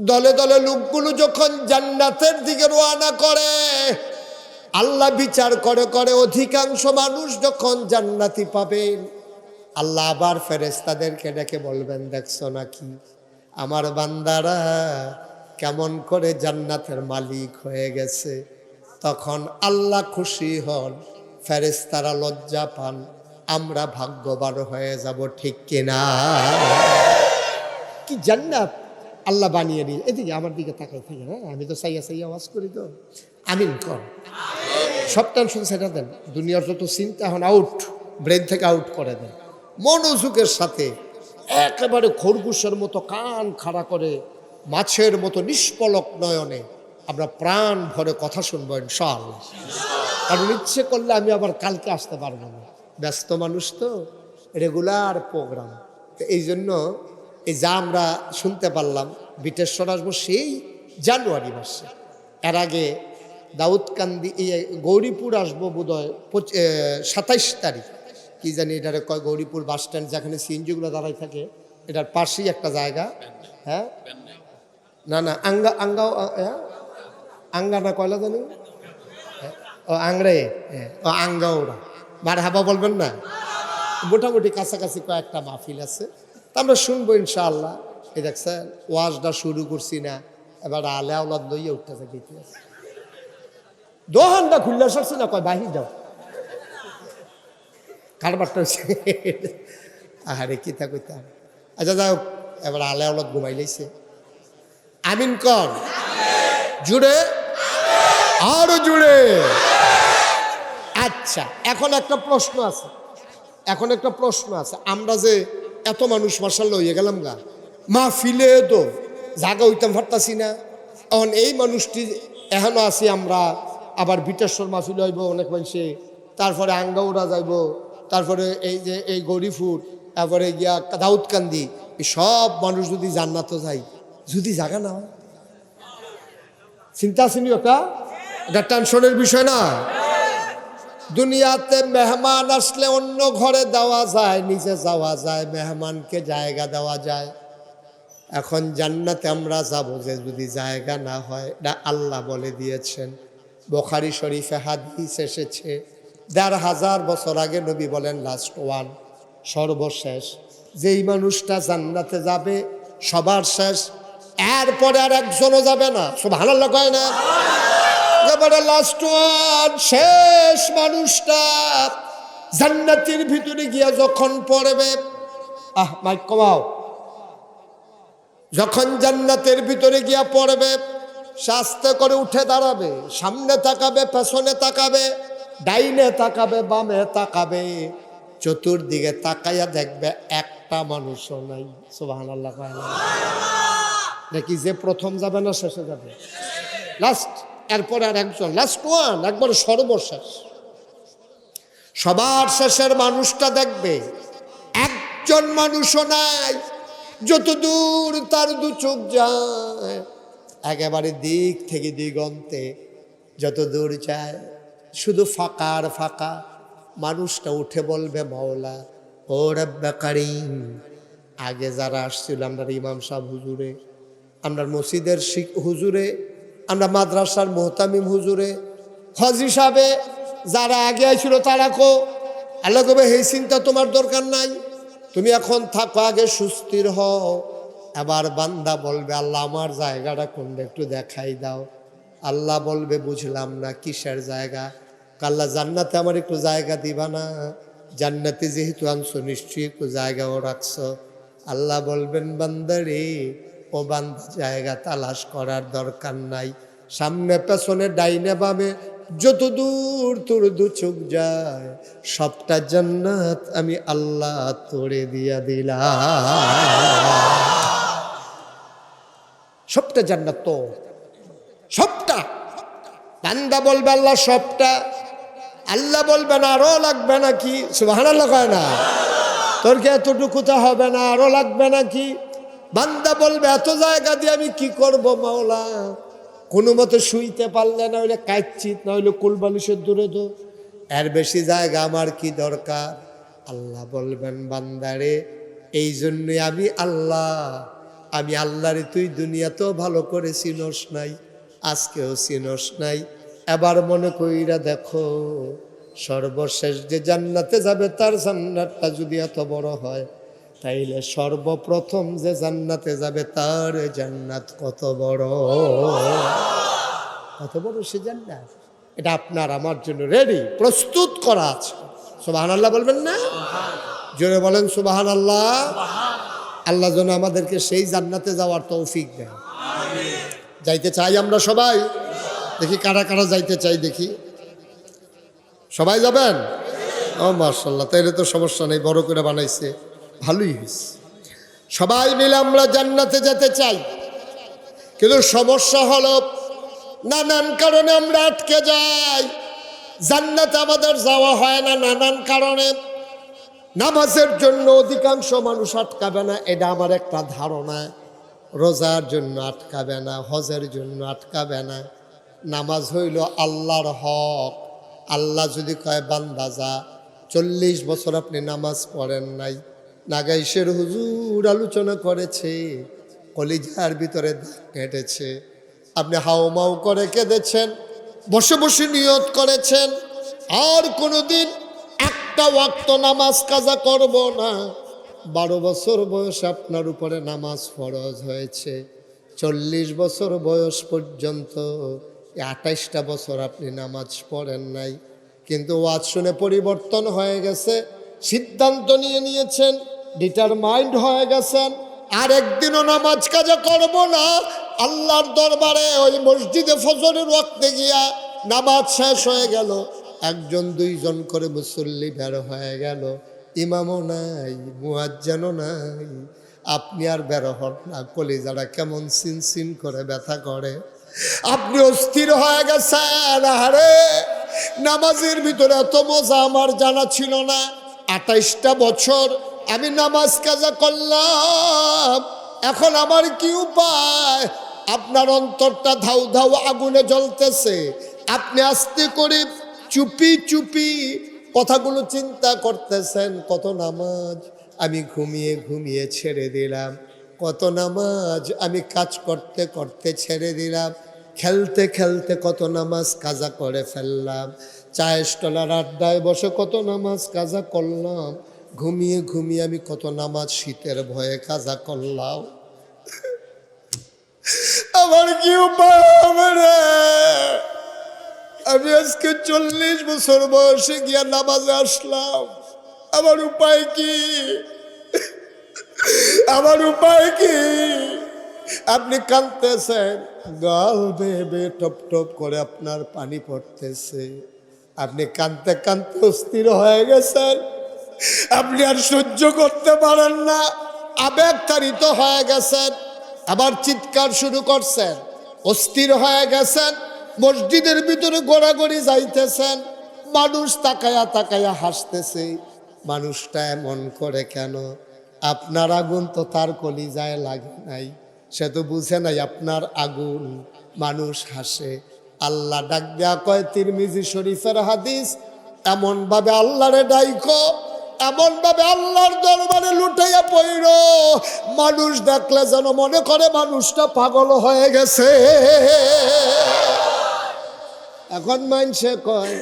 দলে দলে লোকগুলো যখন জান্নাতের দিকে রওনা করে, আল্লাহ বিচার করে করে অধিকাংশ মানুষ যখন জান্নাতি পাবেন, আল্লাহ আবার ফেরেশতাদেরকে ডেকে বলবেন, দেখছো নাকি আমার বান্দারা কেমন করে জান্নাতের মালিক হয়ে গেছে। তখন আল্লাহ খুশি হন, ফেরেশতারা লজ্জা পান, আমরা ভাগ্যবান হয়ে যাব, ঠিক কিনা? কি জান্নাত আল্লাহ বানিয়ে নিয়ে। এদিকে আমার দিকে তাকাই থাকে, হ্যাঁ আমি তো সাইয়া সাইয়া আওয়াজ করি তো। আমিন কর। সব টেনশন সেটা দেন, দুনিয়ার যত চিন্তা এখন আউট, ব্রেন থেকে আউট করে দেন। মনোযোগের সাথে একেবারে খরগোশের মতো কান খাড়া করে মাছের মতো নিষ্পলক নয়নে আমরা প্রাণ ভরে কথা শুনবো ইনশাআল্লাহ। কারণ ইচ্ছে করলে আমি আবার কালকে আসতে পারবো না, ব্যস্ত মানুষ তো, রেগুলার প্রোগ্রাম। তো এই জন্য এই যা আমরা শুনতে পারলাম, বিটেশ্বর আসবো সেই জানুয়ারি মাসে, এর আগে দাউদকান্দি গৌরীপুর আসবো বোধহয় 27 তারিখ, কি জানি এটারে কয়, গৌরীপুর বাস স্ট্যান্ড যেখানে সিএনজিগুলো দাঁড়াই থাকে, এটার পাশেই একটা জায়গা। হ্যাঁ, না না আঙ্গাও আঙ্গা না কয়লা জানি, ও আংরে, ও আঙ্গাওরা, মার হাবা বলবেন না। মোটামুটি কাছাকাছি কয়েকটা মাহফিল আছে, তা আমরা শুনবো ইনশাআল্লাহ। এই দেখছেন ওয়াজটা শুরু করছি না, এবার আলে আওলাদ লইয়া উঠতেছে, গীতি আছে, দোহানটা খুললে সরছে না, কয় বাহির যাও, কারবারটা হচ্ছে আহারে কিতা কইতাম। আচ্ছা যাই হোক, এবার আলে আওলাদ ঘুমাই লাইছে। আমিন কর জুড়ে, আরো জুড়ে। আচ্ছা, এখন একটা প্রশ্ন আছে, আমরা যে এত মানুষ মাশাআল্লাহ হয়ে গেলাম গা, মাহফিলে তো জায়গা হইতাম পারতাছি না, এখন এই মানুষটি এখনো আছি আমরা, আবার বিটেশ্বর মাহফিল হইব অনেক মানুষে, তারপরে আঙ্গাউড়া যাইব, তারপরে এই যে এই গৌরীপুর, তারপরে গিয়া দাউদকান্দি, এই সব মানুষ যদি জান্নাত যায়, যদি জায়গা না হয়, চিন্তা আসেনি এটা টেনশনের বিষয় না। দুনিয়াতে মেহমান আসলে অন্য ঘরে দেওয়া যায়, নিচে যাওয়া যায়, মেহমানকে জায়গা দেওয়া যায়। এখন জান্নাতে আমরা যাব যে যদি জায়গা না হয়, এটা আল্লাহ বলে দিয়েছেন। বুখারী শরীফে হাদিস এসেছে, ১৫০০ বছর আগে নবী বলেন, লাস্ট ওয়ান, সর্বশেষ যেই মানুষটা জান্নাতে যাবে সবার শেষ, এরপরে আর একজনও যাবে না। সুবহানাল্লাহ কয় না? এবারে লাস্ট ওয়ান, শেষ মানুষটা জান্নাতের ভিতরে গিয়া যখন পড়বে, মাইক কমাও, যখন জান্নাতের ভিতরে গিয়া পড়বে, আস্তে করে উঠে দাঁড়াবে, সামনে তাকাবে, পেছনে তাকাবে, ডাইনে তাকাবে, বামে তাকাবে, চতুর্দিকে তাকাইয়া দেখবে একটা মানুষও নাই। সুবহানাল্লাহ কয় না? নাকি যে প্রথম যাবে না শেষে যাবে, লাস্ট, এরপরে আর একজন, লাস্ট ওয়ান, একবার সর্বশেষ। সবার শেষের মানুষটা দেখবে একজন মানুষও নাই, যত দূর তার দু চোখ যায়, একেবারে দিক থেকে দিগন্তে যত দূর যায় শুধু ফাঁকা আর ফাঁকা। মানুষটা উঠে বলবে, মাওলা ও রব্বে কারীম, আগে যারা আসছিল আমরা ইমাম সাহেব হুজুরে, আমরা মসজিদের হুজুরে, আমরা মাদ্রাসার মোহতামিম হুজুরে, হজি সাহেবে যারা আগে আইছিল তারা কো আল্লাহ কবে এই চিন্তা তোমার দরকার নাই, তুমি এখন থাকো, আগে সুস্থির হও। এবার বান্দা বলবে আল্লাহ আমার জায়গাটা কোনটা একটু দেখাই দাও। আল্লাহ বলবে বুঝলাম না কিসের জায়গা? আল্লাহ জান্নাতে আমার একটু জায়গা দিবা না? জান্নাতে যেহেতু আনছো নিশ্চয়ই একটু জায়গাও রাখছো। আল্লাহ বলবেন বান্দারে, ও বান্দা জায়গা তালাশ করার দরকার নাই, সামনে পেছনে ডাইনে বামে যত দূর তোর দু চোখ যায় সবটা জান্নাত আমি আল্লাহ তোরে দিয়া দিলাম। সবটা জান্নাত তো, সবটা। বান্দা বলবে আল্লাহ সবটা। আল্লাহ বলবেন আরো লাগবে নাকি? সুবহানাল্লাহ কয় না? তোর কি এতটুকুতে হবে না, আরো লাগবে নাকি? বান্দা বলবে এত জায়গা দিয়ে আমি কি করব মাওলা? কোনো মতে শুইতে পারলে না হইলে কাচ্চিত, না হইলে কুলবালিশের দূরে দো, এর বেশি জায়গা আমার কি দরকার? আল্লাহ বলবেন বান্দারে, এই জন্যই আমি আল্লাহরে তুই দুনিয়াতেও ভালো করে চিনস নাই, আজকেও চিনস নাই। এবার মনে কইরা দেখো, সর্বশেষ যে জান্নাতে যাবে তার জান্নাতটা যদি এত বড় হয়, তাইলে সর্বপ্রথম যে জান্নাতে যাবে তার জান্নাত কত বড়, কত বড় সে জান্নাত। এটা আপনার আমার জন্য রেডি, প্রস্তুত করা আছে। সুবহানাল্লাহ বলবেন না? জোরে বলেন সুবহানাল্লাহ। আল্লাহ যেন আমাদেরকে সেই জান্নাতে যাওয়ার তৌফিক দেন। যাইতে চাই আমরা সবাই? দেখি কারা কারা যাইতে চাই, দেখি। সবাই যাবেন? ও মাশাআল্লাহ, তাইলে তো সমস্যা নেই, বড় করে বানাইছে, ভালোই হয়েছে। সবাই মিলে আমরা জান্নাতে যেতে চাই, কিন্তু সমস্যা হলো নানান কারণে আমরা আটকে যাই, জান্নাতে আমাদের যাওয়া হয় না নানান কারণে। নামাজের জন্য অধিকাংশ মানুষ আটকাবে না, এটা আমার একটা ধারণা। রোজার জন্য আটকাবে না, হজের জন্য আটকাবে না। নামাজ হইল আল্লাহর হক। আল্লাহ যদি কয় বান্দা যা, 40 বছর আপনি নামাজ পড়েন নাই, নাগাইশের হুজুর আলোচনা করেছে, কলিজার ভিতরে দাগ কেটেছে, আপনি হাউমাউ করে কেঁদেছেন, বসে বসে নিয়ত করেছেন আর কোনোদিন একটা ওয়াক্ত নামাজ কাজা করব না। 12 বছর বয়স আপনার উপরে নামাজ ফরজ হয়েছে, 40 বছর বয়স পর্যন্ত 28টা বছর আপনি নামাজ পড়েন নাই, কিন্তু ওয়াজ শুনে পরিবর্তন হয়ে গেছে, সিদ্ধান্ত নিয়েছেন, ডিটারমাইন্ড হয়ে গেছেন, আর একদিনও নামাজ কাজা করব না। আল্লাহর দরবারে ওই মসজিদে ফজরের ওয়াক্তে গিয়া নামাজ শেষ হয়ে গেল, 1 2 করে মুসল্লি বের হয়ে গেল, ইমামও নাই, মুয়াজ্জিনও নাই, আপনি আর বের হন না, কলিজাটা কেমন সিন করে ব্যথা করে, আপনি অস্থির হয়ে গেছেন। আরে নামাজের ভিতরে এত মজা আমার জানা ছিল না, 28টা বছর আমি নামাজ কাজা করলাম, এখন আমার কি উপায়? আপনার অন্তরটা ধাউ ধাউ আগুনে জ্বলতেছে, আপনি আস্তে করে চুপি চুপি কথাগুলো চিন্তা করতেছেন, কত নামাজ আমি ঘুমিয়ে ঘুমিয়ে ছেড়ে দিলাম, কত নামাজ আমি কাজ করতে করতে ছেড়ে দিলাম, খেলতে খেলতে কত নামাজ কাজা করে ফেললাম, চায়ের স্টলার আড্ডায় বসে কত নামাজ কাজা করলাম, ঘুমিয়ে ঘুমিয়ে আমি কত নামাজ শীতের ভয়ে কাজা করলাম। আমার কি উপায় হবে রে? আমি আজকে 40 বছর বয়সে গিয়া নামাজে আসলাম, আমার উপায় কি? আমার উপায় কি? আপনি কাঁদতেছেন, গাল বেয়ে বেয়ে টপ টপ করে আপনার পানি পড়তেছে, আপনি কাঁদতে কাঁদতে অস্থির হয়ে গেছেন, আপনি আর সহ্য করতে পারেন না, আবেগতাড়িত হয়ে গেছেন, আবার চিৎকার শুরু করছেন, অস্থির হয়ে গেছেন, মসজিদের ভিতরে গোড়াগড়ি যাইতেছেন, মানুষ তাকায়া তাকায়া হাসতেছে, মানুষটা এমন করে কেন? আপনার আগুন তো তার কলিজায় লাগে নাই, সে তো বুঝে নাই আপনার আগুন, মানুষ হাসে। আল্লাহ ডাক দেয়া কয়, তিরমিজি শরীফের হাদিস, এমন ভাবে আল্লাহরে ডাইকো এমন ভাবে আল্লাহর দরবারে লুটাইয়া পড়ল, মানুষ দেখলে যেন মনে করে মানুষটা পাগল হয়ে গেছে। এখন মানুষে কয়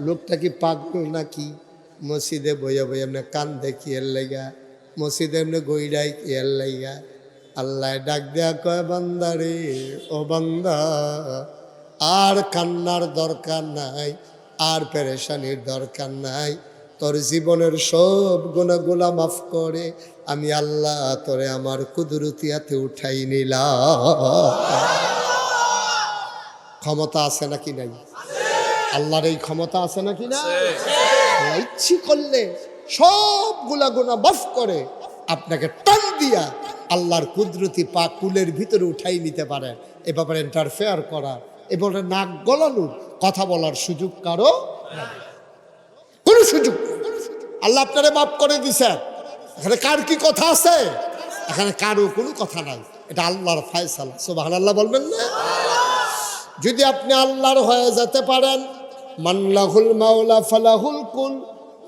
লোকটা কি পাগল নাকি? মসজিদে বইয়া বইয়া এমনি কান দেখি এর লাইগা, মসজিদে এমনি গইরাই কি এর লাইগা। আল্লাহ ডাক দেয়া কয়, বান্দা রে, ও বান্দা, আর কান্নার দরকার নাই, আর পেরেশানির দরকার নাই। তোর জীবনের সব গুনাহগুলা মাফ করে আমি আল্লাহ তোরে আমার কুদরতিয়াতে উঠাই নিলাম। ক্ষমতা আছে নাকি নাই? আল্লাহর এই ক্ষমতা আছে নাকি না? আল্লাহ ইচ্ছে করলে সবগুলা গুনাহ মাফ করে আপনাকে টান দিয়া আল্লাহর কুদরতি পা কুলের ভিতরে উঠাই নিতে পারে। এ ব্যাপারে ইন্টারফেয়ার করার, এবারে নাক গলানোর, কথা বলার সুযোগ কারো কোন সুযোগ। আল্লাহ আপনারে মাফ করে দিছে, এখানে কার কি কথা আছে? এখানে কারো কোনো কথা নাই, এটা আল্লাহর ফয়সালা। সুবহানাল্লাহ বলবেন না? যদি আপনি আল্লাহর হয়ে যেতে পারেন, মানলাহুল মাওলা ফালাহুল কুল,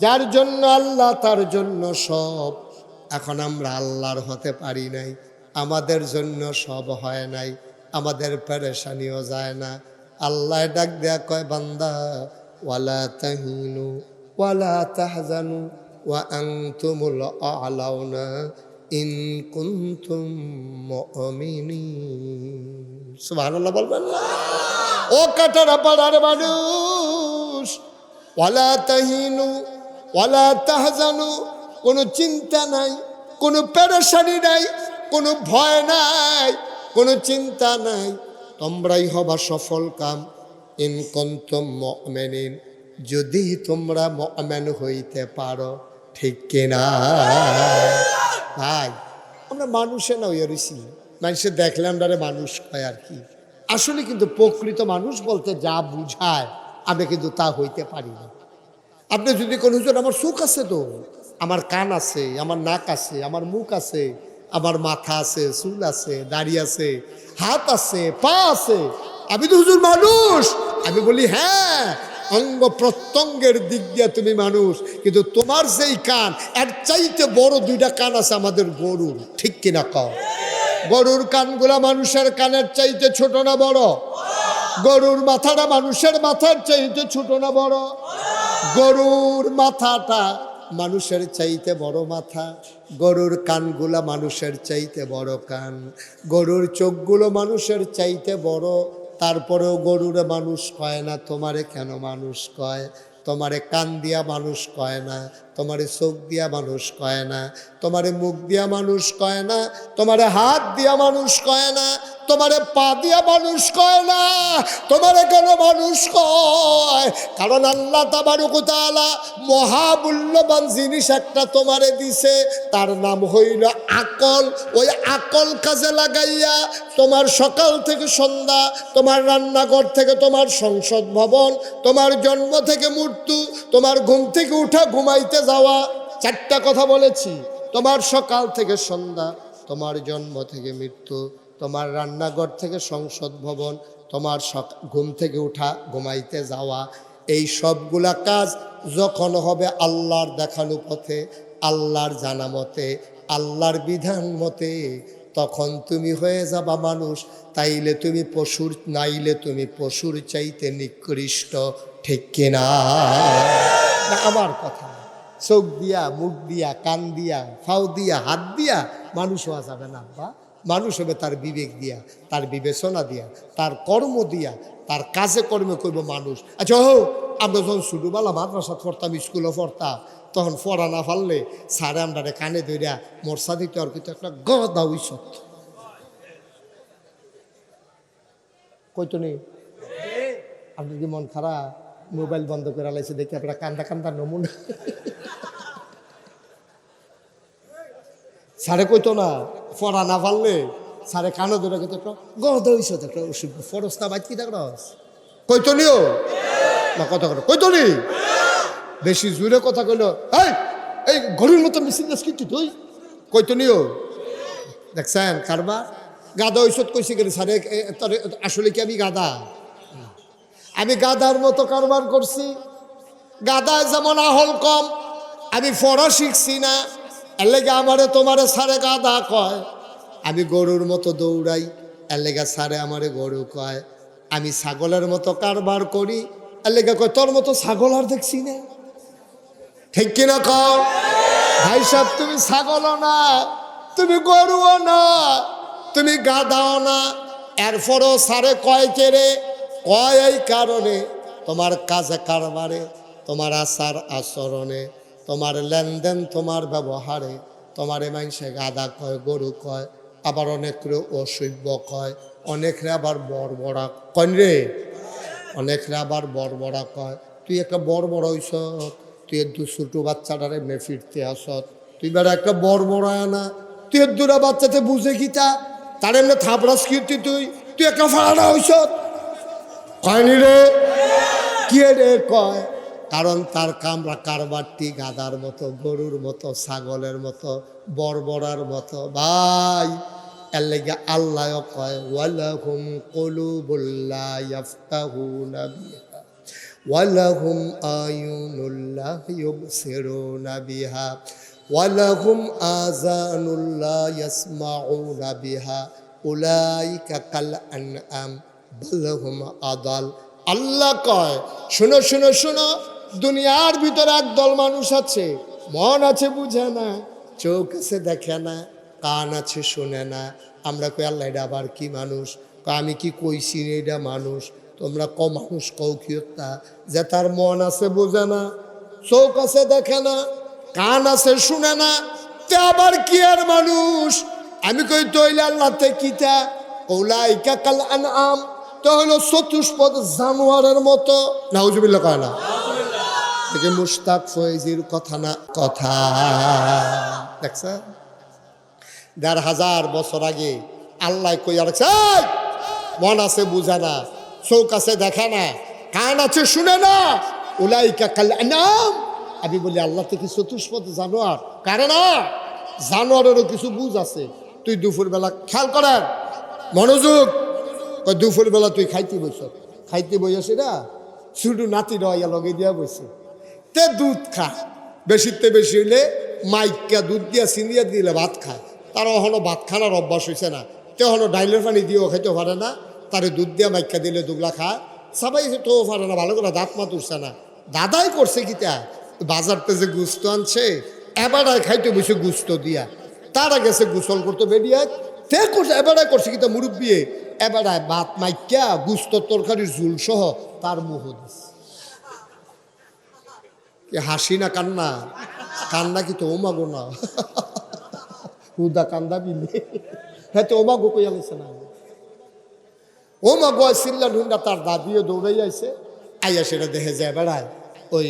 যার জন্য আল্লাহ তার জন্য সব। এখন আমরা আল্লাহর হতে পারি নাই, আমাদের জন্য সব হয় নাই, আমাদের পেরেশানিও যায় না। আল্লাহ ডাক দেয়া কয়, বান্দা, ওয়ালা তাহিনু ওয়ালা তাহজানু ওয়া আনতুমুল আ'লাউনা ইন কুনতুম মুমিনিন। সুবহানাল্লাহ বলবেন না? ও কাটারা পাড়ার মানুষ, ওয়ালা তাহিনু ওয়ালা তাহজানু, কোনো চিন্তা নাই, কোনো পেরেশানি নাই, কোনো ভয় নাই, কোনো চিন্তা নাই, তোমরাই হবা সফল কাম। ইন কুনতুম মুমিনিন, যদি তোমরা মুমিন হইতে পারো। ঠিক কিনা ভাই? আমরা মানুষে না হইয়া রইছি, মানুষে দেখলে আমরা মানুষ কয় আর কি। আসলে কিন্তু প্রকৃত মানুষ বলতে যা বুঝায় আমরা কিন্তু তা হইতে পারি না। আপনি যদি কোন হুজুর, আমার চোখ আছে তো, আমার কান আছে, আমার নাক আছে, আমার মুখ আছে, আমার মাথা আছে, চুল আছে, দাড়ি আছে, হাত আছে, পা আছে, আমি তো হুজুর মানুষ। আমি বলি হ্যাঁ, অঙ্গ প্রত্যঙ্গের দিক দিয়ে তুমি মানুষ, কিন্তু তোমার যেই কান, এর চাইতে বড় দুইটা কান আছে আমাদের গরুর। ঠিক কিনা কও? গরুর কানগুলা মানুষের কানের চাইতে ছোট না বড়? গরুর মাথাটা মানুষের মাথার চাইতে ছোট না বড়? গরুর মাথাটা মানুষের চাইতে বড় মাথা, গরুর কানগুলা মানুষের চাইতে বড় কান, গরুর চোখগুলো মানুষের চাইতে বড়। তারপরেও গরুরে মানুষ কয় না। তোমারে কেন মানুষ কয়? তোমারে কান দিয়া মানুষ কয় না, তোমারে চোখ দিয়া মানুষ কয় না, তোমারে মুখ দিয়া মানুষ কয় না, তোমারে হাত দিয়া মানুষ কয় না, তোমারে পা দিয়া মানুষ কয় না। তোমারে কেন মানুষ কয়? কারণ আল্লাহ তাবারক ওয়া তাআলা মহামূল্যবান জিনিস একটা তোমারে দিছে, তার নাম হইল আকল। ওই আকল কাজে লাগাইয়া তোমার সকাল থেকে সন্ধ্যা, তোমার রান্নাঘর থেকে তোমার সংসদ ভবন, তোমার জন্ম থেকে মৃত্যু, তোমার ঘুম থেকে উঠা ঘুমাইতে যাওয়া, চারটা কথা বলেছি। তোমার সকাল থেকে সন্ধ্যা, তোমার জন্ম থেকে মৃত্যু, তোমার রান্নাঘর থেকে সংসদ ভবন, তোমার ঘুম থেকে উঠা ঘুমাইতে যাওয়া, এই সবগুলা কাজ যখন হবে আল্লাহর দেখানো পথে, আল্লাহর জানা মতে, আল্লাহর বিধান মতে, তখন তুমি হয়ে যাবা মানুষ। তাইলে তুমি পশুর, নাইলে তুমি পশুর চাইতে নিকৃষ্ট। ঠিক কিনা? না আমার কথা, চোখ দিয়া, মুখ দিয়া, কান দিয়া, ফাও দিয়া, হাত দিয়া মানুষ হওয়া যাবে না। বা মানুষ হবে তার বিবেক দিয়া, তার বিবেচনা দিয়া, তার কর্ম দিয়া, তার কাজে কর্মে করবো মানুষ। আচ্ছা আমরা যখন ছোটবেলা মাদ্রাসা পড়তাম, স্কুলে পড়তাম, তখন পড়া না পারলে স্যারে আমরা কানে ধরিয়া মর্সা দিতে আর কিন্তু একটা গদা উইসত কইতো নেই। আপনি কি মন খারাপ? মোবাইল বন্ধ করে লাইছে দেখি আপনারা কান্দা কান্দা নমুনা। স্যারে কইতো না, পড়া না পারলে স্যারে কানে ধরে কিন্তু একটা গদা উইসত, একটা ওষুধ ফরস্তা বাইত কি দেখস কইতো নিও না, কথা কথা কইতো নি। বেশি জোরে কথা কইলো, এই ঘড়ির মতো মিছিল কিন্তু তুই কইতো নিও। দেখছেন কারবার? গাদা ঔষধ কইছে গেলে স্যারে, আসলে কি আমি গাদা? আমি গাদার মতো কারবার করছি। গাদায় যেমন আহল কম, আমি পড়া শিখছি না, এর লেগে আমারে তোমারে সারে গাদা কয়। আমি গরুর মতো দৌড়াই, এর লেগে সারে আমারে গরু কয়। আমি ছাগলের মতো কারবার করি, এর লেগে কয় তোর মতো ছাগল আর দেখছি না। ঠিক কিনা কও ভাই সাহেব? তুমি ছাগলও না, তুমি গরুও না, তুমি গাধাও না, এরপরও সারে কয় কেরে কয় এই কারণে তোমার কাজে কারবারে, তোমার আচার আচরণে, তোমার লেনদেন, তোমার ব্যবহারে তোমার মানুষে গাধা কয়, গরু কয়, আবার অনেকরে অসভ্য কয়, অনেকরে আবার বড়বড়া কয় রে, অনেকরে আবার বড়বড়া কয়। তুই একটা বড়বড়া হইস, তুই দু ছোটো বাচ্চাটারে এমনি ফিরতে আসত, তুই বেড়া একটা বড়বড়ায় না, তুই দুরা বাচ্চাতে বুঝে গীতা তার এমনি থাপড়াস কীর্তি, তুই একটা ফাড়া হইস কয়নি রে? কে রে কয়? কারণ তার কামরা কারবারটি গাদার মতো, গরুর মতো, ছাগলের মতো, বড়বড়ার মতো। ভাই এর লেগে আল্লাহ কয় ওয়ালাহুম কুলুবুল লা ইয়াফকাহুনা বিহা ওয়ালাহুম আয়ুনুল লা ইউবসিরুনা বিহা ওয়ালাহুম আযানুল লা ইয়াসমাউনা বিহা উলাইকা কাল আনআম বাল হুম আদাল। আল্লাহ কয় শোনো শোনো শোনো, দুনিয়ার ভিতরে একদল মানুষ আছে, মন আছে বুঝে না, চোখ আছে দেখে না, কান আছে শোনে না। আমরা কই আল্লাহ এটা আবার কি মানুষ? আমি কি কইছি এটা মানুষ? তোমরা ক মানুষ কও কি তা যে তার মন আছে বোঝে না, চোখ আছে দেখে না, কান আছে শুনে না, তে আবার কি আর মানুষ? আমি কই তৈলে আল্লাহতে কিতা উলাইকা কাল আনআম, তো হলো চতুষ্পদ জানোয়ারের মতো। নাউজুবিল্লাহ কয় না? দেখে মুশতাক ফয়েজির কথা না কথা, দেখছে ১,৫০০ বছর আগে আল্লাহ কইয়া রাখছে মন আছে বুঝে না, চোখ আছে দেখে না, কান আছে শুনে না, উলাইকা কাল আনআম। আমি বলি আল্লাহ তো কি চতুষ্পদ জানোয়ার? কারে না, জানোয়ারেরও কিছু বুঝ আছে। তুই দুপুরবেলা খেয়াল করেন, মনোযোগ, দুপুরবেলা তুই খাইতে বইস, খাইতে বইয়াছি না, শুধু নাতি রয়া লগে দিয়া বইছে, তে দুধ খা, বেশিতে বেশি হইলে মাইকা দুধ দিয়া চিনিয়া দিলে ভাত খায়। তার এখনো ভাত খানার অভ্যাস হয়েছে না, তে এখনো ডাইলের পানি দিয়েও খাইতে পারে না, তারে দুধ দিয়া মাইকা দিলে দুগলা খায়, সবাই তো পারে না, ভালো করে দাঁত মাত উঠছে না। দাদাই করছে কিতা, বাজারতে যে গুস্ত আনছে এবারায় খাইতে বসে গুস্ত দিয়া, তারা গেছে গোসল করতে বেরিয়ে, তে করছে এবারায় করছে কিতা মুরব্বী, এবারায় ভাত মাইকা গুস্ত তরকারির ঝুল সহ তার মুহ দিছে। হাসি না কান্না? কান্না কি তো ওমাগো না, হুদা কান্দা বিলে, হ্যাঁ তো ওমাগো কইয়া গেছে না, ওমাগো সিল্লা ঢুন্ডা তার দাদিও দৌড়াই আইছে, আইয়া সেটা দেখে যায় বেড়ায় ওই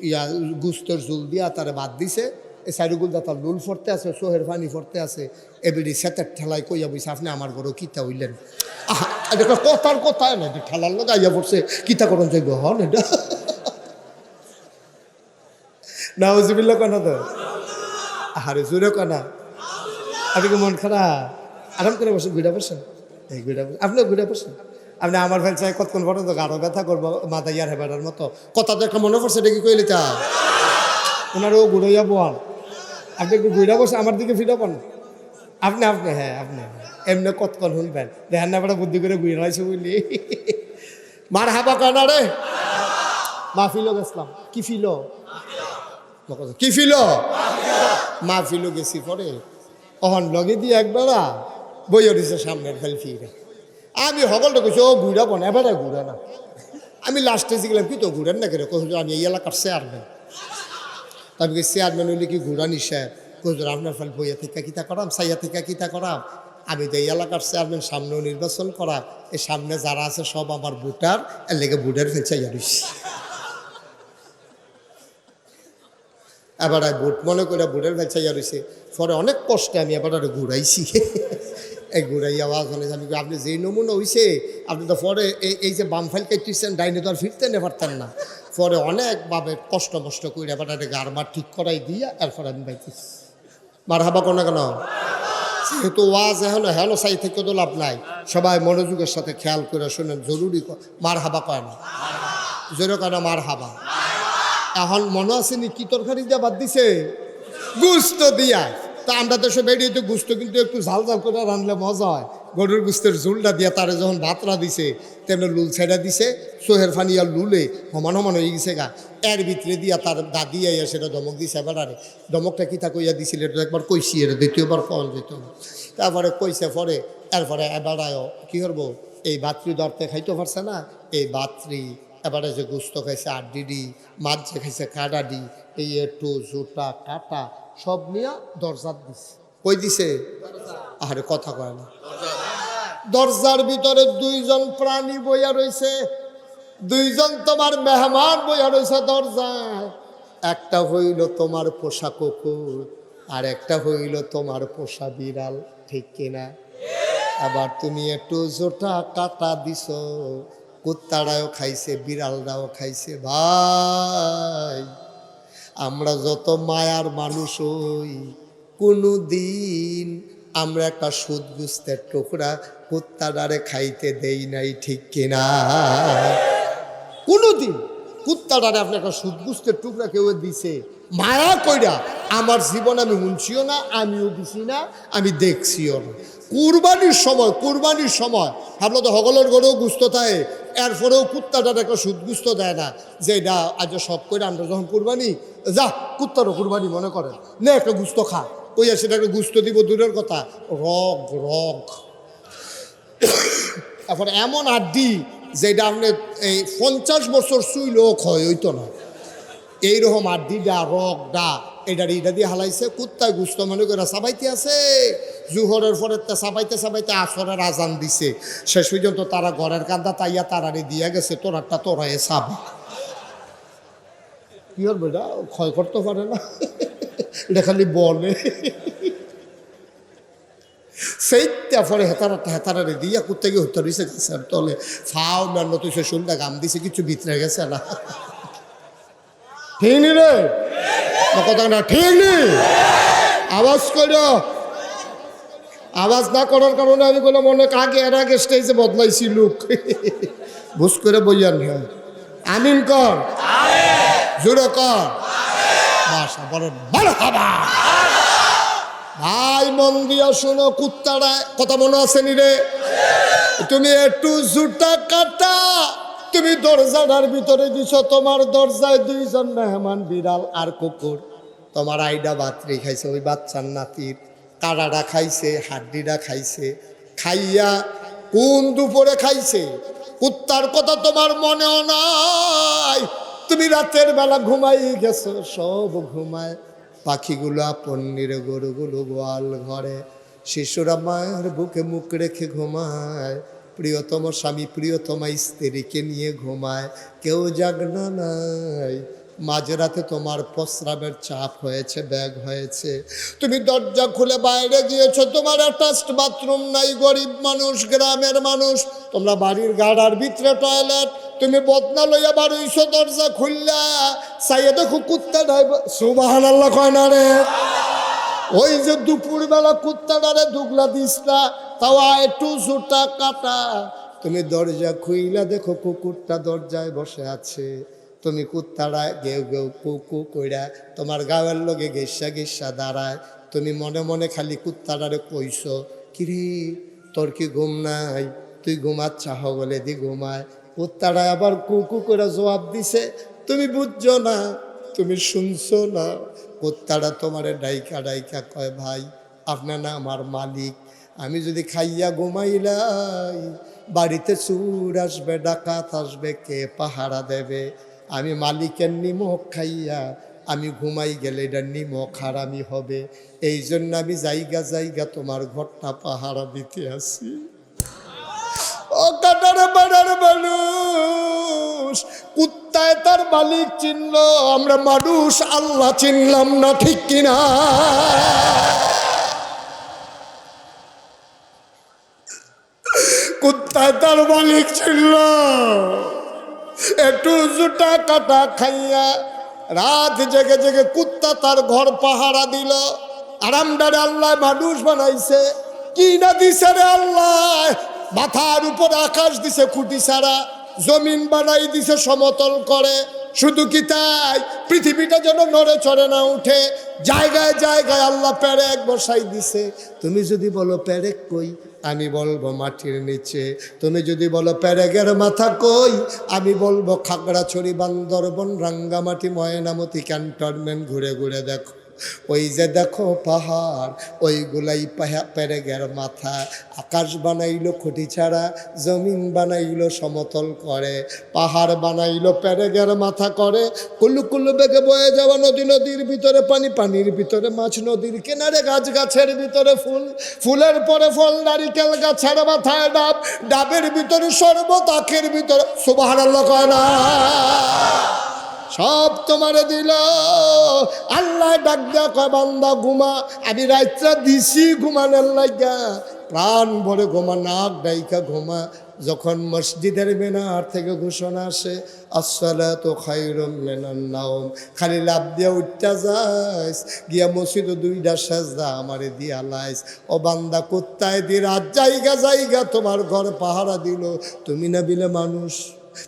ইয়া গুস্তর ঝুল দিয়া তারা বাদ দিছে, এই সাইডগুলদা তার লুল ফরতে আছে, সোহের পানি ফরতে আছে, এবিডি সেতের ঠেলায় কইয়া বইছে আপনি আমার ঘর কিতা হইলেন? আহা এটা কথার কথা না, ঠেলার লোক আইয়া পড়ছে কিতা করন যাইব হন এটা। নাউজুবিল্লাহ কানা তো, আরে জোরে কানা, আপনি কি মন খারাপ? আরাম করে বসে ঘুরে বসেন, এই ঘুরে বসেন, আপনিও ঘুরে বসেন। আপনি আমার ফেল চাই কতক্ষণ পর্যন্ত গাঢ় ব্যথা করবো মাথা ইয়ার হেবাটার মতো, কথা তো একটা মনে পড়ছে, এটা কি কইলি তা ওনারও ঘুরাইয়া বল, আপনি একটু ঘুরে বসে আমার দিকে ফিরে পান আপনি আপনি হ্যাঁ আপনি এমনি কতক্ষণ শুনবেন, দেখেন না বেটা বুদ্ধি করে ঘুরে রাইছে বুঝলি। মার হাবা কানা রে, মা ফিলো গেছিলাম, কি ফিলো কি ফিলো, মা ফিলো গেছি পরে অহন লগে দিয়ে একবেলা বইয়া দিছে সামনের ফেল ফিরে, আমি সকলটা কইছি ও ঘুরাবো না, এবারে ঘুরে না। আমি লাস্টে শিখলাম কি তো ঘুরেন না কেন, কহিল আমি এই এলাকার চেয়ারম্যান, আমি চেয়ারম্যান হইলে কি ঘুরা নিষেধ, কহিল আপনার ফেল বইয়া থেকে কিতা করাম, সাইয়া থেকে কিতা করাম, আমি তো এই এলাকার চেয়ারম্যান, সামনেও নির্বাচন করা, এই সামনে যারা আছে সব আমার ভোটার, এর লেগে ভোটের ফেল চাইয়া দিস। এবার ভোট মনে করে ভোটের ফেল চাইয়া রয়েছে, পরে অনেক কষ্টে আমি এবার ঘুরাইছি, এই ঘুরাই আওয়াজ হলে আমি আপনি যেই নমুনা হয়েছে, আপনি তো পরে এই যে বাম ফাইল কেটেছেন ডাইনে তো আর ফিরতে নে পারতেন না, পরে অনেকভাবে কষ্ট মষ্ট করে এবার গারবার ঠিক করাই দিয়া এরপর আমি বাইতেছি। মার হাবা কোনো কেন, যেহেতু ওয়াজ এখন হেলো সাই থেকে তো লাভ নাই, সবাই মনোযোগের সাথে খেয়াল করে শোনেন, জরুরি মার হাবা কয় না, জোরে কয় না মার হাবা, এখন মনে আসেনি কি তরকারি দিয়ে বাদ দিছে? গুস্ত দিয়া। তা আমরা দেশে বেরিয়ে তো গুস্ত কিন্তু একটু ঝাল ঝাল করে রানলে মজা হয়। গরুর গুস্তের ঝুলটা দিয়া তারে যখন ভাতরা দিছে তেমনি লুল ছেড়া দিছে, সোহের ফানি আর লুলে সমান সমান হয়ে গেছে গা। এর ভিতরে দিয়া তার দাদি আইয়া সেটা ধমক দিছে বেড়ারে। ধমকটা কি তা কইয়া দিছিল এটা একবার কইছি, এর দ্বিতীয়বার কল যেত না। তারপরে কইছে পরে এরপরে বেড়ায় কী করবো, এই বাত্রি ধরতে খাইতে পারছে না, এই বাত্রি এবারে যে গুস্ত খাইছে আড্ডিডি, মাছ যে খাইছে কাডাডি, এই একটু জুটা কাটা সব নিয়ে দরজার দিছে। কই দিছে? আরে কথা কয় না। দরজার ভিতরে দুইজন প্রাণী বইয়া রইছে, দুইজন তোমার মেহমান বইয়া রইছে দরজায়। একটা হইল তোমার পোষা কুকুর, আর একটা হইল তোমার পোষা বিড়াল, ঠিক কিনা? আবার তুমি একটু জোটা কাটা দিছ, কুত্তারাও খাইছে বিড়ালরাও খাইছে। ভাই আমরা যত মায়ার মানুষ হই, কোনো দিন আমরা একটা সুদ গুস্তের টুকরা কুত্তাটারে খাইতে দেই নাই, ঠিক কিনা? কোনো দিন কুত্তাটারে আপনি একটা সুদ গুস্তের টুকরা কেউ দিছে মায়া কইরা? আমার জীবন আমি শুনছিও না, আমিও দিছি না, আমি দেখছিও না। কুরবানির সময় ভাবলো তো সকলের ঘরেও গুস্ত থাকে, এরপরেও কুত্তাটার একটা সুদ গুস্ত দেয় না, যে এটা আজ সব করে আমরা যখন কুরবানি যা কুত্তারও কুরবানি মনে করেন না, একটা গুস্ত খা, ওই সেটা একটা গুস্ত দিব দূরের কথা, রগ রগ। এখন এমন আড্ডি যেটা আপনি এই 50 বছর শুইলেও ক্ষয় হইতো না, এইরকম আড্ডিডা রগডা এটা দিয়ে হালাইছে। কুত্তায় গুস্ত মনে করে সাবাইতে আছে, জুহরের পরে সাবাইতে সাবাইতে আসরের আজান দিছে, শেষ পর্যন্ত তারা ঘরের কান্দা তাইয়া তারারে দিয়া গেছে, তোরারটা তোরাই সাবা। কি করবো, এটা ক্ষয় করতে পারে না, এটা খালি বলে। সেইটা পরে হেতারারে দিয়া কুত্তা গিয়ে হত্যা দিছে গাছের তলে, ফাও মেন্ন তুই সে শুনটা গাম দিছে, কিছু ভিতরে গেছে না। ঠিক নি রে কথা না? ঠিক নি? আওয়াজ কর। আওয়াজ না করার কারণে আমি বললাম অনেক আগে এর আগে স্টেজে বদলাইছি লোক। বুঝ করে বইয়ান আমিন কর, জোরে কর, বাসা বড় মারহাবা। ভাই মন দিয়া শোনো, কুত্তারা কথা মনে আসেনি রে? তুমি একটু জুটা কাটা তুমি দরজাটার ভিতরে দিছ, তোমার দরজায় দুইজন মেহমান বিড়াল আর কুকুর তোমার আইডা বাতরি খাইছে, ওই বাচ্চার নাতির কাড়াটা খাইছে, হাড্ডিটা খাইছে, খাইয়া কোন দুপুরে খাইছে, কুত্তার কথা তোমার মনেও নাই। তুমি রাতের বেলা ঘুমাই গেছো, সব ঘুমায়, পাখিগুলো আপন্নির, গরুগুলো গোয়াল ঘরে, শিশুরা মায়ের বুকে মুখ রেখে ঘুমায়, প্রিয়তম স্বামী প্রিয়তমা স্ত্রীকে নিয়ে ঘুমায়, কেউ জাগনা নাই। মাঝরাতে তোমার প্রস্রাবের চাপ হয়েছে, ব্যাগ হয়েছে, তুমি দরজা খুলে বাইরে গিয়েছো, তোমার অ্যাটাচড বাথরুম নাই, গরিব মানুষ, গ্রামের মানুষ, তোমরা বাড়ির গাড়ার ভিতরে টয়লেট, তুমি বদনা লইয়া বাড়িছো, দরজা খুললা চাইয়ে দেখো কুত্তা নাই। সুবহানাল্লাহ কয় না রে? ওই যে দুপুরবেলা কুত্তাটারে দুগলা দিস না, তাও একটু জুটা কাটা, তুমি দরজা খুইলা দেখো কুকুরটা দরজায় বসে আছে, তুমি কুত্তারা গেউ গেউ কুকু কইরা তোমার গাওয়ার লগে গেসা গেসা দাঁড়ায়, তুমি মনে মনে খালি কুত্তাটারে কইস, কিরে তোর কি ঘুম নাই, তুই ঘুমাচ্ছা বলে দি ঘুমায়। কুত্তারা আবার কুকু করে জবাব দিছে, তুমি বুঝছো না, তুমি শুনছো না। কুত্তারা তোমারে ডাইকা ডাইকা কয়, ভাই আপনার না আমার মালিক, আমি যদি খাইয়া ঘুমাইলাই বাড়িতে চুর আসবে, ডাকাত আসবে, কে পাহারা দেবে? আমি মালিকের নিমক খাইয়া আমি ঘুমাই গেলে এটা নিমক হারামি হবে, এই জন্য আমি জায়গা জায়গা তোমার ঘরটা পাহারা দিতে আসি। ও কাটারে বাড়ার মানুষ, কুত্তায় তার মালিক চিনল, আমরা মানুষ আল্লাহ চিনলাম না, ঠিক কিনা? কুত্তায় তার মালিক চিনল, একটু জুটা কাটা খাইয়া রাত জেগে জেগে কুত্তা তার ঘর পাহারা দিল। আরামদারে আল্লাহ মানুষ বানাইছে, কি না দিছে রে আল্লাহ? মাথার উপর আকাশ দিছে খুঁটি ছাড়া, জমিন বানাই দিছে সমতল করে, শুধু কি তাই, পৃথিবীটা যেন নড়ে চড়ে না উঠে, জায়গায় জায়গায় আল্লাহ পেরেক বসাই দিছে। তুমি যদি বলো পেরেক কই, আমি বলবো মাটির নিচে। তুমি যদি বলো পেরেকের মাথা কই, আমি বলবো খাগড়াছড়ি, বান্দরবন, রাঙ্গামাটি, ময়নামতি ক্যান্টনমেন্ট ঘুরে ঘুরে দেখো। ওই যে দেখো পাহাড়, ওইগুলাই পেরেকের মাথা। আকাশ বানাইলো খুঁটি ছাড়া, জমিন বানাইলো সমতল করে, পাহাড় বানাইলো পেরেকের মাথা করে। কুল্লু কুল্লু বেগে বয়ে যাওয়া নদী, নদীর ভিতরে পানি, পানির ভিতরে মাছ, নদীর কিনারে গাছ, গাছের ভিতরে ফুল, ফুলের পরে ফল, নারিকেল গাছের মাথায় ডাব, ডাবের ভিতরে শরবত, আখের ভিতরে সুবহানাল্লাহ কয় না, সব তোমারে দিল। আল্লাহ ডাক দেয়া কয় বান্দা ঘুমা, আমি রাত্রা দিছি ঘুমানোর লাগা, প্রাণ ভরে ঘুমা, নাক ডাইকা ঘুমা। যখন মসজিদের মিনার থেকে ঘোষণা আসে আসসালাতু খায়রুম মিনান নাওম, খালি লাভ দিয়া উঠতে যাইস, গিয়া মসজিদে দুইটা সাজদা আমারে দিয়া লাইস। ও বান্দা কোত্তায় দি রাত জায়গা জায়গা তোমার ঘর পাহারা দিল। তুমি না বিলে মানুষ,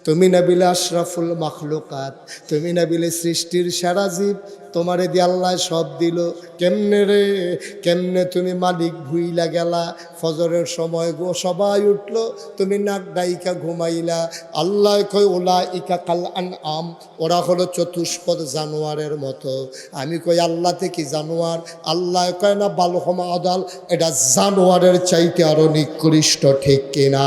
তুমি না বিলে আশরাফুল মাখলুকাত, তুমি না বিলে সৃষ্টির সেরা জীব, তোমারে দিয়ে আল্লাহ সব দিল। কেমনে রে, কেমনে তুমি মালিক ভুইলা গেলা? ফজরের সময় গো সবাই উঠলো, তুমি নাক ডাইকা ঘুমাইলা। আল্লাহ কই ওলা ইকা কাল আনআম, ওরা হলো চতুষ্পদ জানোয়ারের মতো। আমি কই আল্লাহ থেকে জানোয়ার? আল্লাহ কয় না বালহমা আদাল, এটা জানোয়ারের চাইতে আরো নিকৃষ্ট, ঠিক কিনা?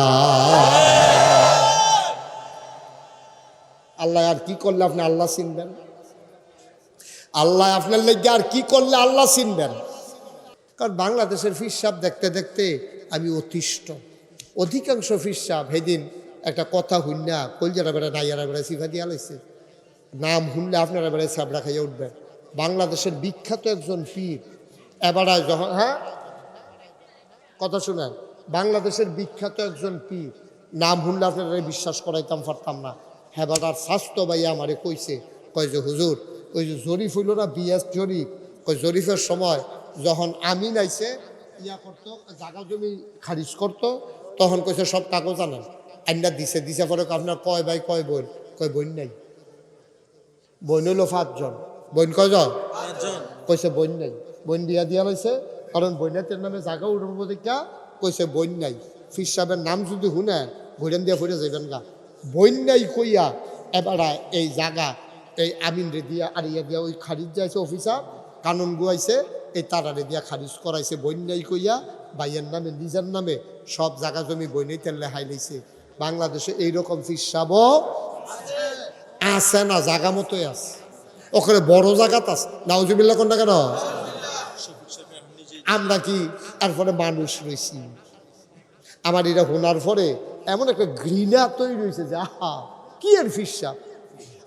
আল্লাহ আর কি করলে আপনি আল্লাহ চিনবেন? আল্লাহ আপনার লেগে আর কি করলে আল্লাহ চিনবেন? কারণ বাংলাদেশের ফিরসাব দেখতে দেখতে আমি অতিষ্ঠ। অধিকাংশ ফিরসাব সেদিন একটা কথা হুন্না কলজারা বেড়া নাইয়ারা বেড়া সিফা দিয়া লাইছে, নাম হুনলে আপনারা বেড়ায় সাবড়া খাইয়া উঠবেন। বাংলাদেশের বিখ্যাত একজন পীর এবারায় যখন, হ্যাঁ কথা শুনেন, বাংলাদেশের বিখ্যাত একজন পীর, নাম হুনলে আপনারা বিশ্বাস করাইতাম পারতাম না। হেবাটার স্বাস্থ্য ভাইয়া আমারে কইছে, কয় যে হুজুর ওই যে জরিফ হইল না, বিএস জরিফ, কই জরিফের সময় যখন আমিন আইছে ইয়া করতো, জায়গা জমি খারিজ করতো, তখন কইছে সব কাগজ আনেন, আইনা দিছে, দিছে পরে আপনার কয় ভাই কয় বোন, কয় বোন নাই, বোন হইল 5 জন, বোন কয়জন? 5 জন। কইছে বোন নাই, বোন দিয়া দিয়া লাইছে, কারণ বন্যাতের নামে জায়গা উঠবো দেখা, কইছে বোন নাই। ফির সাহেবের নাম যদি শুনে ভৈরান দিয়া ফুটে যাইবেন গা। বোন নাই কইয়া এবার এই জায়গা এই আমিন রে দিয়া আর ইয়া দিয়া ওই খারিজ যাইছে অফিসার, কানুন গুয়াইছে, এই তারারে দিয়া খারিজ করাইছে বইন নাই কইয়া, ভাইয়ের নামে নিজের নামে সব জায়গা জমি বইনেই তেল লেহাই লাইছে। বাংলাদেশে এইরকম ফিরসাব আছে না? জায়গা মতোই আছে, ওখানে বড় জায়গাত আছে। নাউজুবিল্লাহ কোন কেন? আমরা কি তারপরে মানুষ রয়েছি? আমার এটা শোনার পরে এমন একটা ঘৃণা তৈরি হয়েছে যে আহা কি এর ফিরসাব,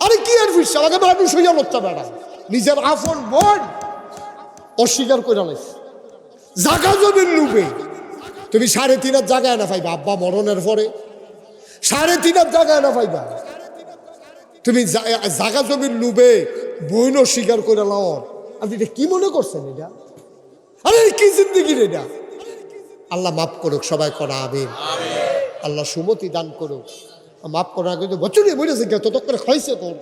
আরে কি এর ফিরসাব, আগে মানুষ হইয়া লজ্জা বেড়া, নিজের আপন বোন অস্বীকার করে লাইছে জাগা জমির লুবে। তুমি 3.5 জায়গায় না পাইবা, আব্বা মরণের পরে 3.5 জায়গায় না পাইবা। তুমি জাগা জমির লুবে বোন অস্বীকার করে লাও, আপনি এটা কি মনে করছেন? এটা আরে কি জিন্দেগি এটা? আল্লাহ মাফ করুক, সবাই করা আমিন। আল্লাহ সুমতি দান করুক, মাফ করা কিন্তু বছরই বলেছে তত করে খাইছে তোর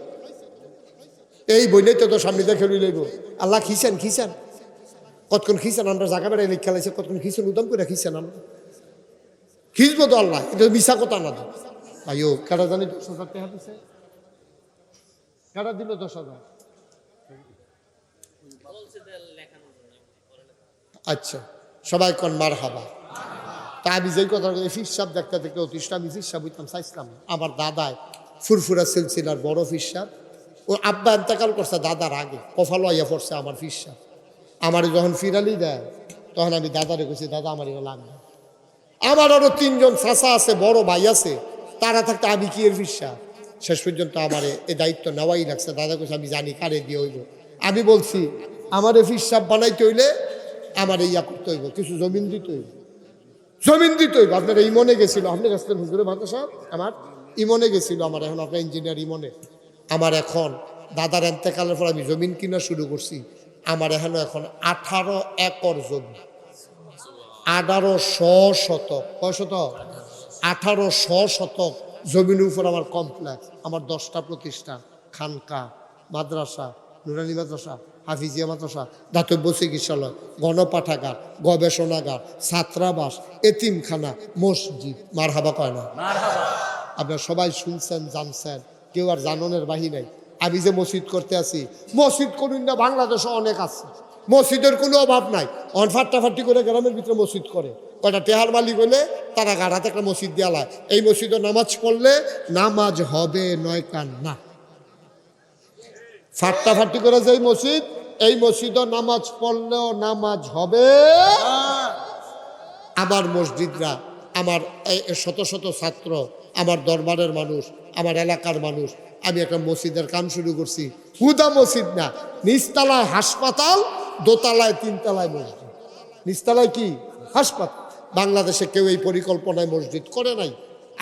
এই বইলে তো সামনে দেখে লইব। আল্লাহ খিসেন খিসেন কতক্ষণ খিসেন, আমরা জায়গা বেড়াই লিখা লাইছে, কতক্ষণ খিসেন উদাম করে খিসেন, আমরা খিসবো তো আল্লাহ, এটা মিশা কথা না তো ভাইও। কারা জানি 10,000 টাকা দিছে, কারা দিল 10,000? আচ্ছা সবাই কন মার হাবা। তা আমি যেই কথা ফিরসাব দেখতে দেখতে অতিষ্ঠ, আমি ফিরসাব হইতাম চাইছিলাম। আমার দাদায় ফুরফুরা সিলসিলার বড় ফিরসাব, ও আব্বা এন্তেকাল করছে দাদার আগে, কফাল আইয়া পড়ছে আমার ফিরসাব। আমার যখন ফিরালি দেয় তখন আমি দাদারে কইছি, দাদা আমার এটা লাগবে। আমার আরো 3 জন চাচা আছে, বড় ভাই আছে, তারা থাকতে আমি কি এর ফিরসাব? শেষ পর্যন্ত আমার এই দায়িত্ব নেওয়াই লাগছে। দাদা কইছে আমি জানি কারে দিয়ে হইব। আমি বলছি আমার ফিরসাব বানাইতে হইলে আমার ইয়া করতে হইব, কিছু জমিন দিতে হইব, জমিন দিতে হইব। আপনার ইমনে গেছিল, আপনি গেছিলেন হুজুরে ভাতা সাহেব, আমার ইমনে গেছিল, আমার এখন আপনার ইঞ্জিনিয়ার ইমনে। আমার এখন দাদার এন্তেকালের পর আমি জমিন কিনা শুরু করছি। আমার এখানে এখন 18 একর জমি, 1800 শতক, কয় শতক? 1800 শতক জমির উপর আমার কমপ্লেক্স, আমার 10টা প্রতিষ্ঠান, খানকা, মাদ্রাসা, নুরানি মাদ্রাসা, হাফিজিয়া মাদ্রাসা, দাতব্য চিকিৎসালয়, গণপাঠাগার, গবেষণাগার, ছাত্রাবাস, এতিমখানা, মসজিদ। মারহাবা কয় না? আপনারা সবাই শুনছেন, জানছেন, কেউ আর জাননের বাহি নাই। আমি যে মসজিদ করতে আছি, মসজিদ করুন না, বাংলাদেশে অনেক আছে, মসজিদের কোনো অভাব নাই। ফাটাফাটি করে গ্রামের ভিতরে মসজিদ করে, কয়টা টেহার মালিক হলে তারা গাড়াতে একটা মসজিদ দেওয়ালায়, এই মসজিদে নামাজ পড়লে নামাজ হবে, নয় কান না। ফাটাফাটি করে যে মসজিদ, এই মসজিদে নামাজ পড়লেও নামাজ হবে। আমার মসজিদরা, আমার শত শত ছাত্র, আমার দরবারের মানুষ, আমার এলাকার মানুষ, আমি একটা মসজিদের কাম শুরু করছি। হুদা মসজিদ না, নিচতলায় হাসপাতাল, দোতলায় তিনতলায় মসজিদ। নিচতলায় কি? হাসপাতাল। বাংলাদেশে কেউ এই পরিকল্পনায় মসজিদ করে নাই।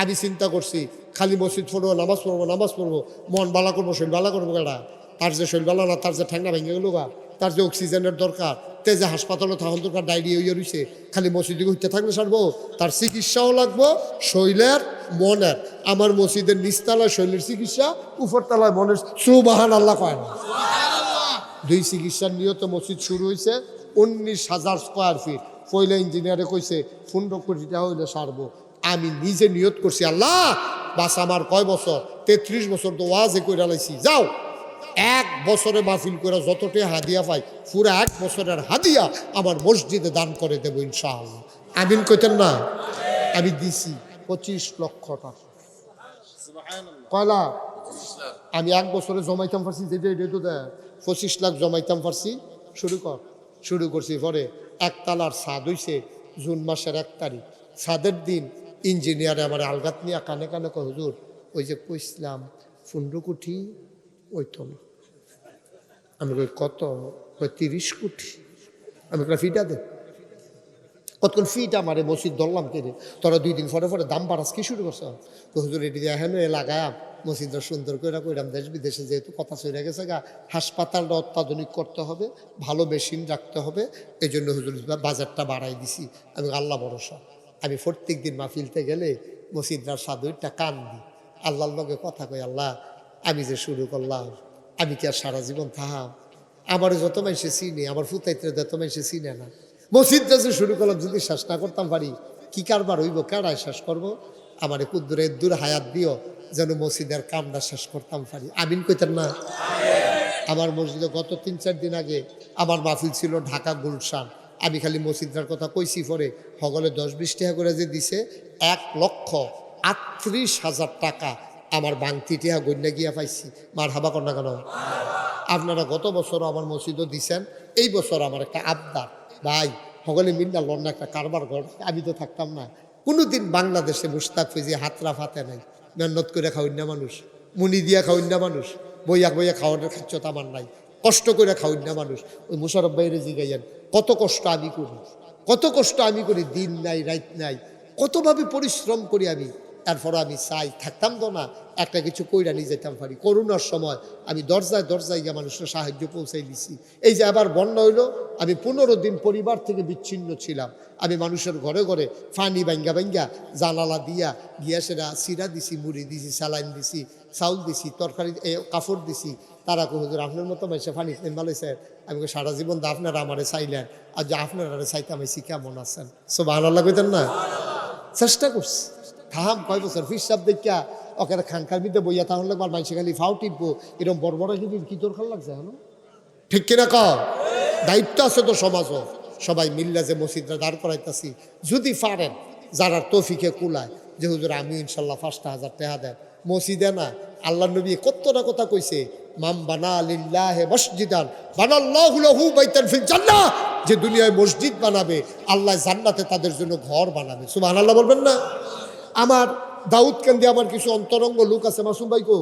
আমি চিন্তা করছি খালি মসজিদ পড়বো, নামাজ পড়বো, নামাজ পড়বো, মন বালা করবো, শরীর বালা করবো। কেডা? তার যে শরীর বালা না, তার যে ঠ্যাংনা ভেঙে গেল গা, তার যে অক্সিজেনের দরকার, তে যে হাসপাতালে তখন দরকার, ডায়রিয়া হইয়া রয়েছে, খালি মসজিদে ঘুরতে থাকলে সারবো? তার চিকিৎসাও লাগবো, শরীরের মনের। আমার মসজিদের নিচতলায় শরীরের চিকিৎসা, উপরতলায় মনের। সুবহানাল্লাহ কয় না? দুই চিকিৎসার নিয়ত মসজিদ শুরু হয়েছে। 19,000 স্কোয়ার ফিট। পয়লা ইঞ্জিনিয়ারে কইছে 15 কোটি টাকা হইলে সারবো। আমি নিজে নিয়ত করছি, আল্লাহ বাস আমার কয় বছর, 33 বছর তো ওয়াজে কইরা লাইছি, যাও 1 বছরে মাহফিল করে যতটা হাদিয়া পাই, পুরো 1 বছরের হাদিয়া আমার মসজিদে দান করে দেবো ইনশাআল্লাহ। আমিন কইতেন না? আমি দিছি 25 লক্ষ টাকা। কয়লা? আমি 1 বছরে জমাইতাম পারছি, যেটা এটা তো দেয় 25 লাখ জমাইতাম পারছি। শুরু করছি। পরে একতলার ছাদ হইছে জুন মাসের 1 তারিখ। ছাদের দিন ইঞ্জিনিয়ারে আমার আলগাত নিয়ে কানে কানে কয়, হুজুর ওই যে কইছিলাম 15 কোটি, ওই তো না। আমি কই কত? কই 30 কোটি। আমি কই ফিটা দে। কতক্ষণ ফিট আমারে মসজিদ ধরলাম কেড়ে, তোরা 2 দিন পরে দাম বাড়াস কি শুরু করছ? হুজুর এটি এখন লাগায়াম মসজিদটা সুন্দর করে কইরাম, দেশ বিদেশে যেহেতু কথা চলে গেছে গা, হাসপাতালটা অত্যাধুনিক করতে হবে, ভালো মেশিন রাখতে হবে, এই জন্য হুজুর বাজারটা বাড়াই দিছি। আমি আল্লাহ ভরসা। আমি প্রত্যেক দিন মাহফিলতে গেলে মসজিদটার সাধুরটা কান দিই, আল্লাহর লগে কথা কই, আল্লাহ আমি যে শুরু করলাম, আমি কি আর সারা জীবন থাহাম? আমার যত মানুষে চিনে, আমার ফুতাইতে যত মানুষে চিনে না, মসজিদটা যে শুরু করলাম যদি শেষ না করতাম পারি, কি কারবার হইব? কারায় শেষ করবো? আমার কুদ্দুরে দূর হায়াত দিও, যেন মসজিদের কামটা শেষ করতাম পারি। আমিন কইতেন না? আমার মসজিদে গত 3-4 দিন আগে আমার মাহফিল ছিল ঢাকা গুলশান। আমি খালি মসজিদটার কথা কইছি, পরে হগলে 10-20 টাকা করে যে দিছে, 1,38,000 টাকা আমার বাংতি টিহা গন্যা গিয়া পাইছি। মারহাবা কর না কেন? আপনারা গত বছরও আমার মসজিদও দিছেন। এই বছর আমার একটা আবদার, ভাই হগলে মিন্না লন্না একটা কারবার ঘর, আমি তো থাকতাম না। কোনোদিন বাংলাদেশে মুশতাক ফিজি হাতরা ফাতে নাই, মেহনত করে খাওয়ান না মানুষ, মুনি দিয়া খাওয়ান না মানুষ, বইয়া বইয়া খাওয়ানোর খাচ্ছত আমার নাই, কষ্ট করে খাওয়ান না মানুষ। ওই মুশারফ ভাইরে জিগাইয়েন কত কষ্ট আমি করি, কত কষ্ট আমি করি, দিন নাই রাত নাই, কতভাবে পরিশ্রম করি আমি। তারপরে আমি চাই থাকতাম তো না, একটা কিছু কইরা নিয়ে যেতাম পারি। করোনার সময় আমি দরজায় দরজায় গিয়ে মানুষের সাহায্য পৌঁছাই দিছি। এই যে আবার বন্যা হইলো, আমি 15 দিন পরিবার থেকে বিচ্ছিন্ন ছিলাম। আমি মানুষের ঘরে ঘরে ফানি ভাঙ্গা জানালা দিয়া গ্যাসেরা সিরা দিছি, মুড়ি দিছি, স্যালাইন দিছি, চাউল দিছি, তরকারি কাপড় দিছি। তারা হুজুর আপনার মতো মানুষে ফানি ভালো স্যার। আমি সারা জীবন তো আপনারা আমারে চাইলেন, আর যে আপনারা চাইতাম আইসি কেমন আছেন? সুবহানাল্লাহ কইতেন না? চেষ্টা করছি। থাম কয় বছর ফিসাব দেখিয়া ওকে খানকার মধ্যে বইয়া তাহলে মানুষে খালি ফাও টিপবো, এরকম বড় বড় কি দরকার লাগছে এখন? ঠিক কিনা ক? দায়িত্ব আছে তো সমাজও। সবাই মিল্লা যে মসজিদটা দাঁড় করাইতেছি, যদি পারেন যারা তৌফিকে কুলায়, যে হুজুর আমি ইনশাল্লাহ 5,000 টাকা দেন মসজিদে না। আল্লাহ নবী কতটা কথা কইছে, মাম বানা লিল্লাহি মসজিদান বানাল্লাহু লাহু বাইতান ফিল জান্নাহ। যে দুনিয়ায় মসজিদ বানাবে, আল্লাহ জান্নাতে তাদের জন্য ঘর বানাবে। সুবহানাল্লাহ বলবেন না? আমার দাউদকান্দি আমার কিছু অন্তরঙ্গ লোক আছে। মাসুম ভাই কো?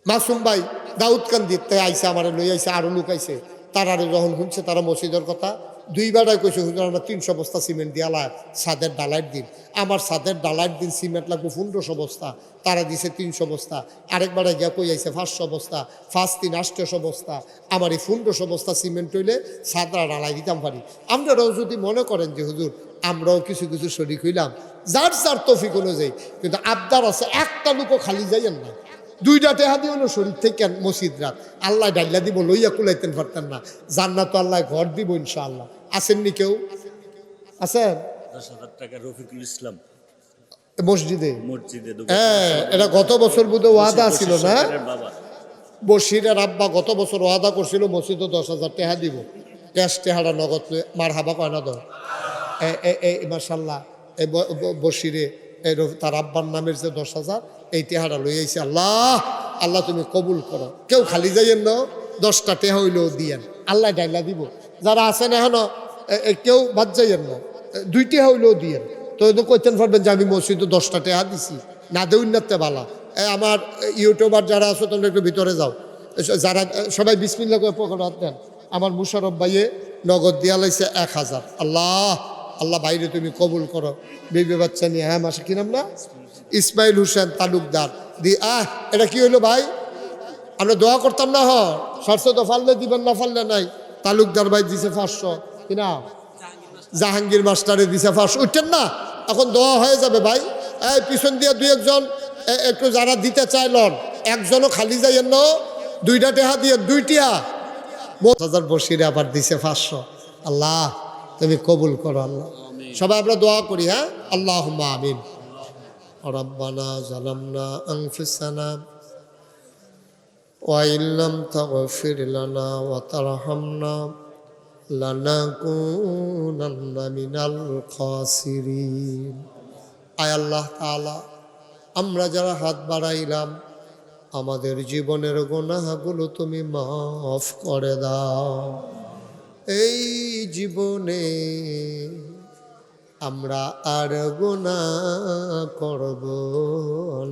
মাসুম ভাই দাউদকান্দিতে আইসে, আমার লই আইসে, আরো লোক আইসে। তারা যখন শুনছে তারা মসজিদের কথা, 2 বেড়ায় কইছে, হুজুর আমরা 300 বস্তা সিমেন্ট দিয়ালা ছাদের ডালাইয়ের দিন। আমার ছাদের ডালাইয়ের দিন সিমেন্ট লাগবে 1500 বস্তা, তারা দিছে 300 বস্তা। আরেক বেড়ায় গিয়া কই আইসে 500 বস্তা, 5-3 800 বস্তা। আমার এই 1500 বস্তা সিমেন্ট হইলে ছাদরা ডালাই দিতাম পারি। আপনারাও যদি মনে করেন যে হুজুর আমরাও কিছু কিছু শরীক হইলাম, যার যার তৌফিক অনুযায়ী, কিন্তু আবদার আছে, একটা লোকও খালি যাইয়েন না। 2টা টেহা দিয়ে হলো শরীর থেকে মসজিদ রাত আল্লাহ ডাইলা দিব লইয়া কুলাইতেন পারতেন না জান্নাত তো আল্লাহ ঘর দিব ইনশাআল্লাহ। আসেননি কেউ? আছেন? 10,000 টাকা রফিকুল ইসলাম মসজিদে মসজিদে হ্যাঁ, এটা গত বছর বোধ ওয়াদা ছিল না? বাবা বশিরের আব্বা গত বছর ওয়াদা করছিল মসজিদে 10,000 টাকা দিব, ক্যাশ টেহারা নগদ মার হাবা কয় না দো এই মাশাল্লাহ এই বশিরে এই তার আব্বার নামের যে 10,000 এই টেহারা লই আইছে। আল্লাহ আল্লাহ তুমি কবুল করো। কেউ খালি যাইয়েন না, 10টা টেহা হইলেও দিয়েন, আল্লাহ ডাইলা দিব। যারা আছেন এখনো কেউ বাদ যাইয়েন না, 2 টেহা হইলেও দিয়েন। তো কইতেন পারবেন যে আমি মসজিদে 10টা টেহা দিছি, না দেউন নাতে বালা। আমার ইউটিউবার যারা আছো তোমরা একটু ভিতরে যাও, যারা সবাই বিসমিল্লাহ করে পকেট হাত দেন। আমার মুশারফ ভাইয়ে নগদ দিয়া লাইছে 1000। আল্লাহ আল্লাহ বাইরে তুমি কবুল করো। বেবি বাচ্চা নিয়ে হ্যাঁ মাসে কি নাম না ইসমাইল হোসেন তালুকদার দি এটা কি হইলো ভাই? আমরা দোয়া করতাম না সরষে তো ফাললে দিবেন না ফাললে নাই। তালুকদার ভাই দিছে 500 কিনা, জাহাঙ্গীর মাস্টারে দিছে 500। উঠছেন না এখন দোয়া হয়ে যাবে ভাই। এই পিছন দিয়ে 2-1 একটু যারা দিতে চায় লন, একজনও খালি যাইয়েন না, 2টা টেহা দিয়ে 2টিয়া 1000 বসিরে আবার দিছে 500। আল্লাহ তুমি কবুল করো আল্লাহ। সবাই আমরা দোয়া করি হ্যাঁ, আল্লাহুম্মা আমিন। রব্বানা যালামনা আনফুসানা ওয়া ইল্লাম তাগফির লানা ওয়া তারহামনা লানাকুনান্না মিনাল খাসিরিন। আয় আল্লাহ তাআলা, আমরা যারা হাত বাড়াইলাম আমাদের জীবনের গুনাহগুলো তুমি মাফ করে দাও। এই জীবনে আমরা আর গুনাহ করব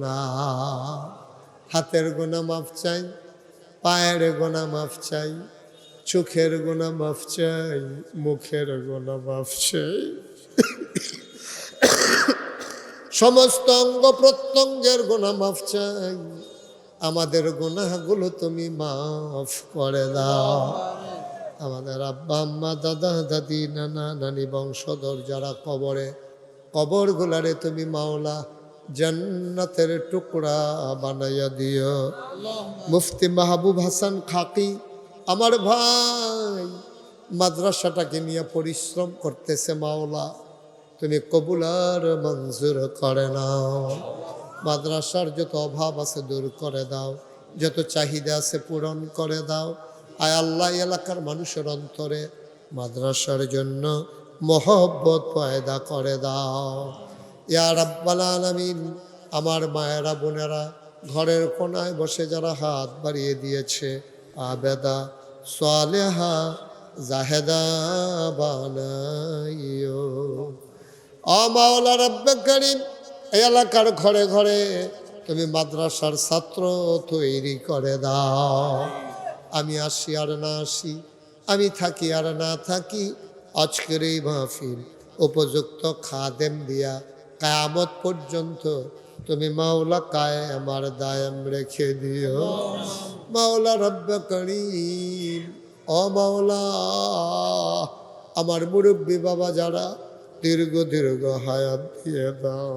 না। হাতের গুনাহ মাফ চাই, পায়ের গুনাহ মাফ চাই, চোখের গুনাহ মাফ চাই, মুখের গুনাহ মাফ চাই, সমস্ত অঙ্গ প্রত্যঙ্গের গুনাহ মাফ চাই। আমাদের গুনাহগুলো তুমি মাফ করে দাও। আমাদের আব্বা আম্মা দাদা দাদি নানা নানি বংশধর যারা কবরে, কবরগুলারে তুমি মাওলা জান্নাতের টুকরা বানাইয়া দিও। মুফতি মাহবুব হাসান খাকি আমার ভাই মাদ্রাসাটাকে নিয়ে পরিশ্রম করতেছে, মাওলা তুমি কবুল আর মঞ্জুর করে নাও। মাদ্রাসার যত অভাব আছে দূর করে দাও, যত চাহিদা আছে পূরণ করে দাও। আয় আল্লাহ এলাকার মানুষের অন্তরে মাদ্রাসার জন্য মহব্বত পয়দা করে দাও ইয়া রাব্বাল আলামিন। আমার মায়েরা বোনেরা ঘরের কোনায় বসে যারা হাত বাড়িয়ে দিয়েছে, আবেদা সালেহা জাহেদা বানাইও। ও মাওলা রব্বে করিম, এই এলাকার ঘরে ঘরে তুমি মাদ্রাসার ছাত্র তৈরি করে দাও। আমি আসি আর না আসি, আমি থাকি আর না থাকি, আজকের এই মাহফিল উপযুক্ত খাদেম দিয়া কিয়ামত পর্যন্ত তুমি মাওলা কায়েম আর দায়েম রেখে দিও। মাওলা রব্বে করিম, ও মাওলা আমার মুরব্বী বাবা যারা দীর্ঘ দীর্ঘ হায়াত দিয়ে দাও।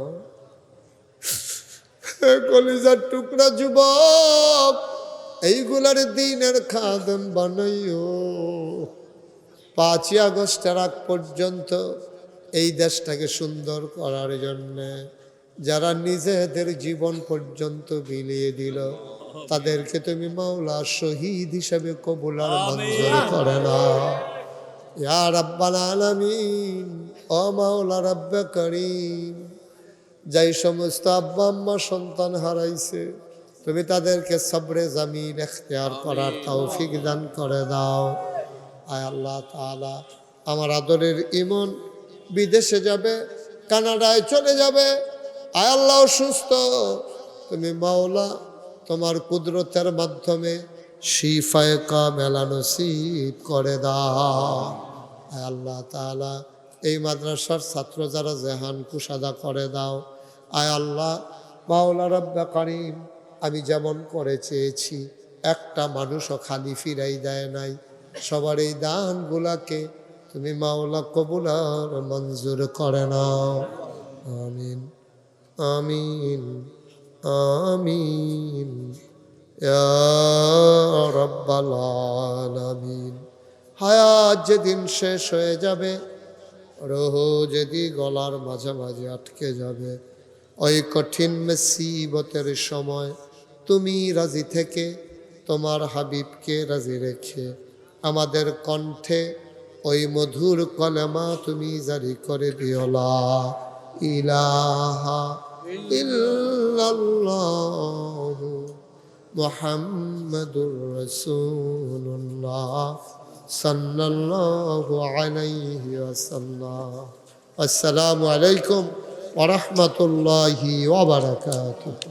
কলিজার টুকরা যুবক এইগুলার দিনের খাদেম বানাইও। 5ই আগস্টের আগ পর্যন্ত এই দেশটাকে সুন্দর করার জন্যে যারা নিজেদের জীবন পর্যন্ত বিলিয়ে দিল, তাদেরকে তুমি মাওলা শহীদ হিসেবে কবুল আর মঞ্জুর করে নাও ইয়া রাব্বাল আলামিন। ও মাওলা রব্বে করিম, যাই সমস্ত আব্বা আম্মা সন্তান হারাইছে তুমি তাদেরকে সবরে জামিন এখতিয়ার করার তৌফিক দান করে দাও। আয় আল্লাহ তাআলা, আমার আদরের ইমন বিদেশে যাবে, কানাডায় চলে যাবে। আয় আল্লাহ সুস্থ তুমি মাওলা তোমার কুদরতের মাধ্যমে শিফায়ে কামেলা নসিব করে দাও। আয় আল্লাহ তাআলা, এই মাদ্রাসার ছাত্র যারা জেহান কুশাদা করে দাও। আয় আল্লাহ মাওলা রব্বে করিম, আমি যেমন করে চেয়েছি একটা মানুষও খালি ফিরাই দেয় নাই। সবার এই দানগুলাকে তুমি মাওলা কবুল আর মঞ্জুর করে নাও। আমিন আমিন আমিন ইয়া রাব্বাল আলামিন। হায়াত যেদিন শেষ হয়ে যাবে, রোহ যেদিন গলার মাঝামাঝি আটকে যাবে, ওই কঠিন মুসিবতের সময় তুমি রাজি থেকে তোমার হাবিবকে রাজি রেখে আমাদের কণ্ঠে ওই মধুর কলেমা তুমি জারি করে দিও, লা ইলাহা ইল্লাল্লাহু মুহাম্মাদুর রাসূলুল্লাহ সাল্লাল্লাহু আলাইহি ওয়াসাল্লাম। আসসালামু আলাইকুম ওয়া রাহমাতুল্লাহি ওয়া বারাকাতুহু।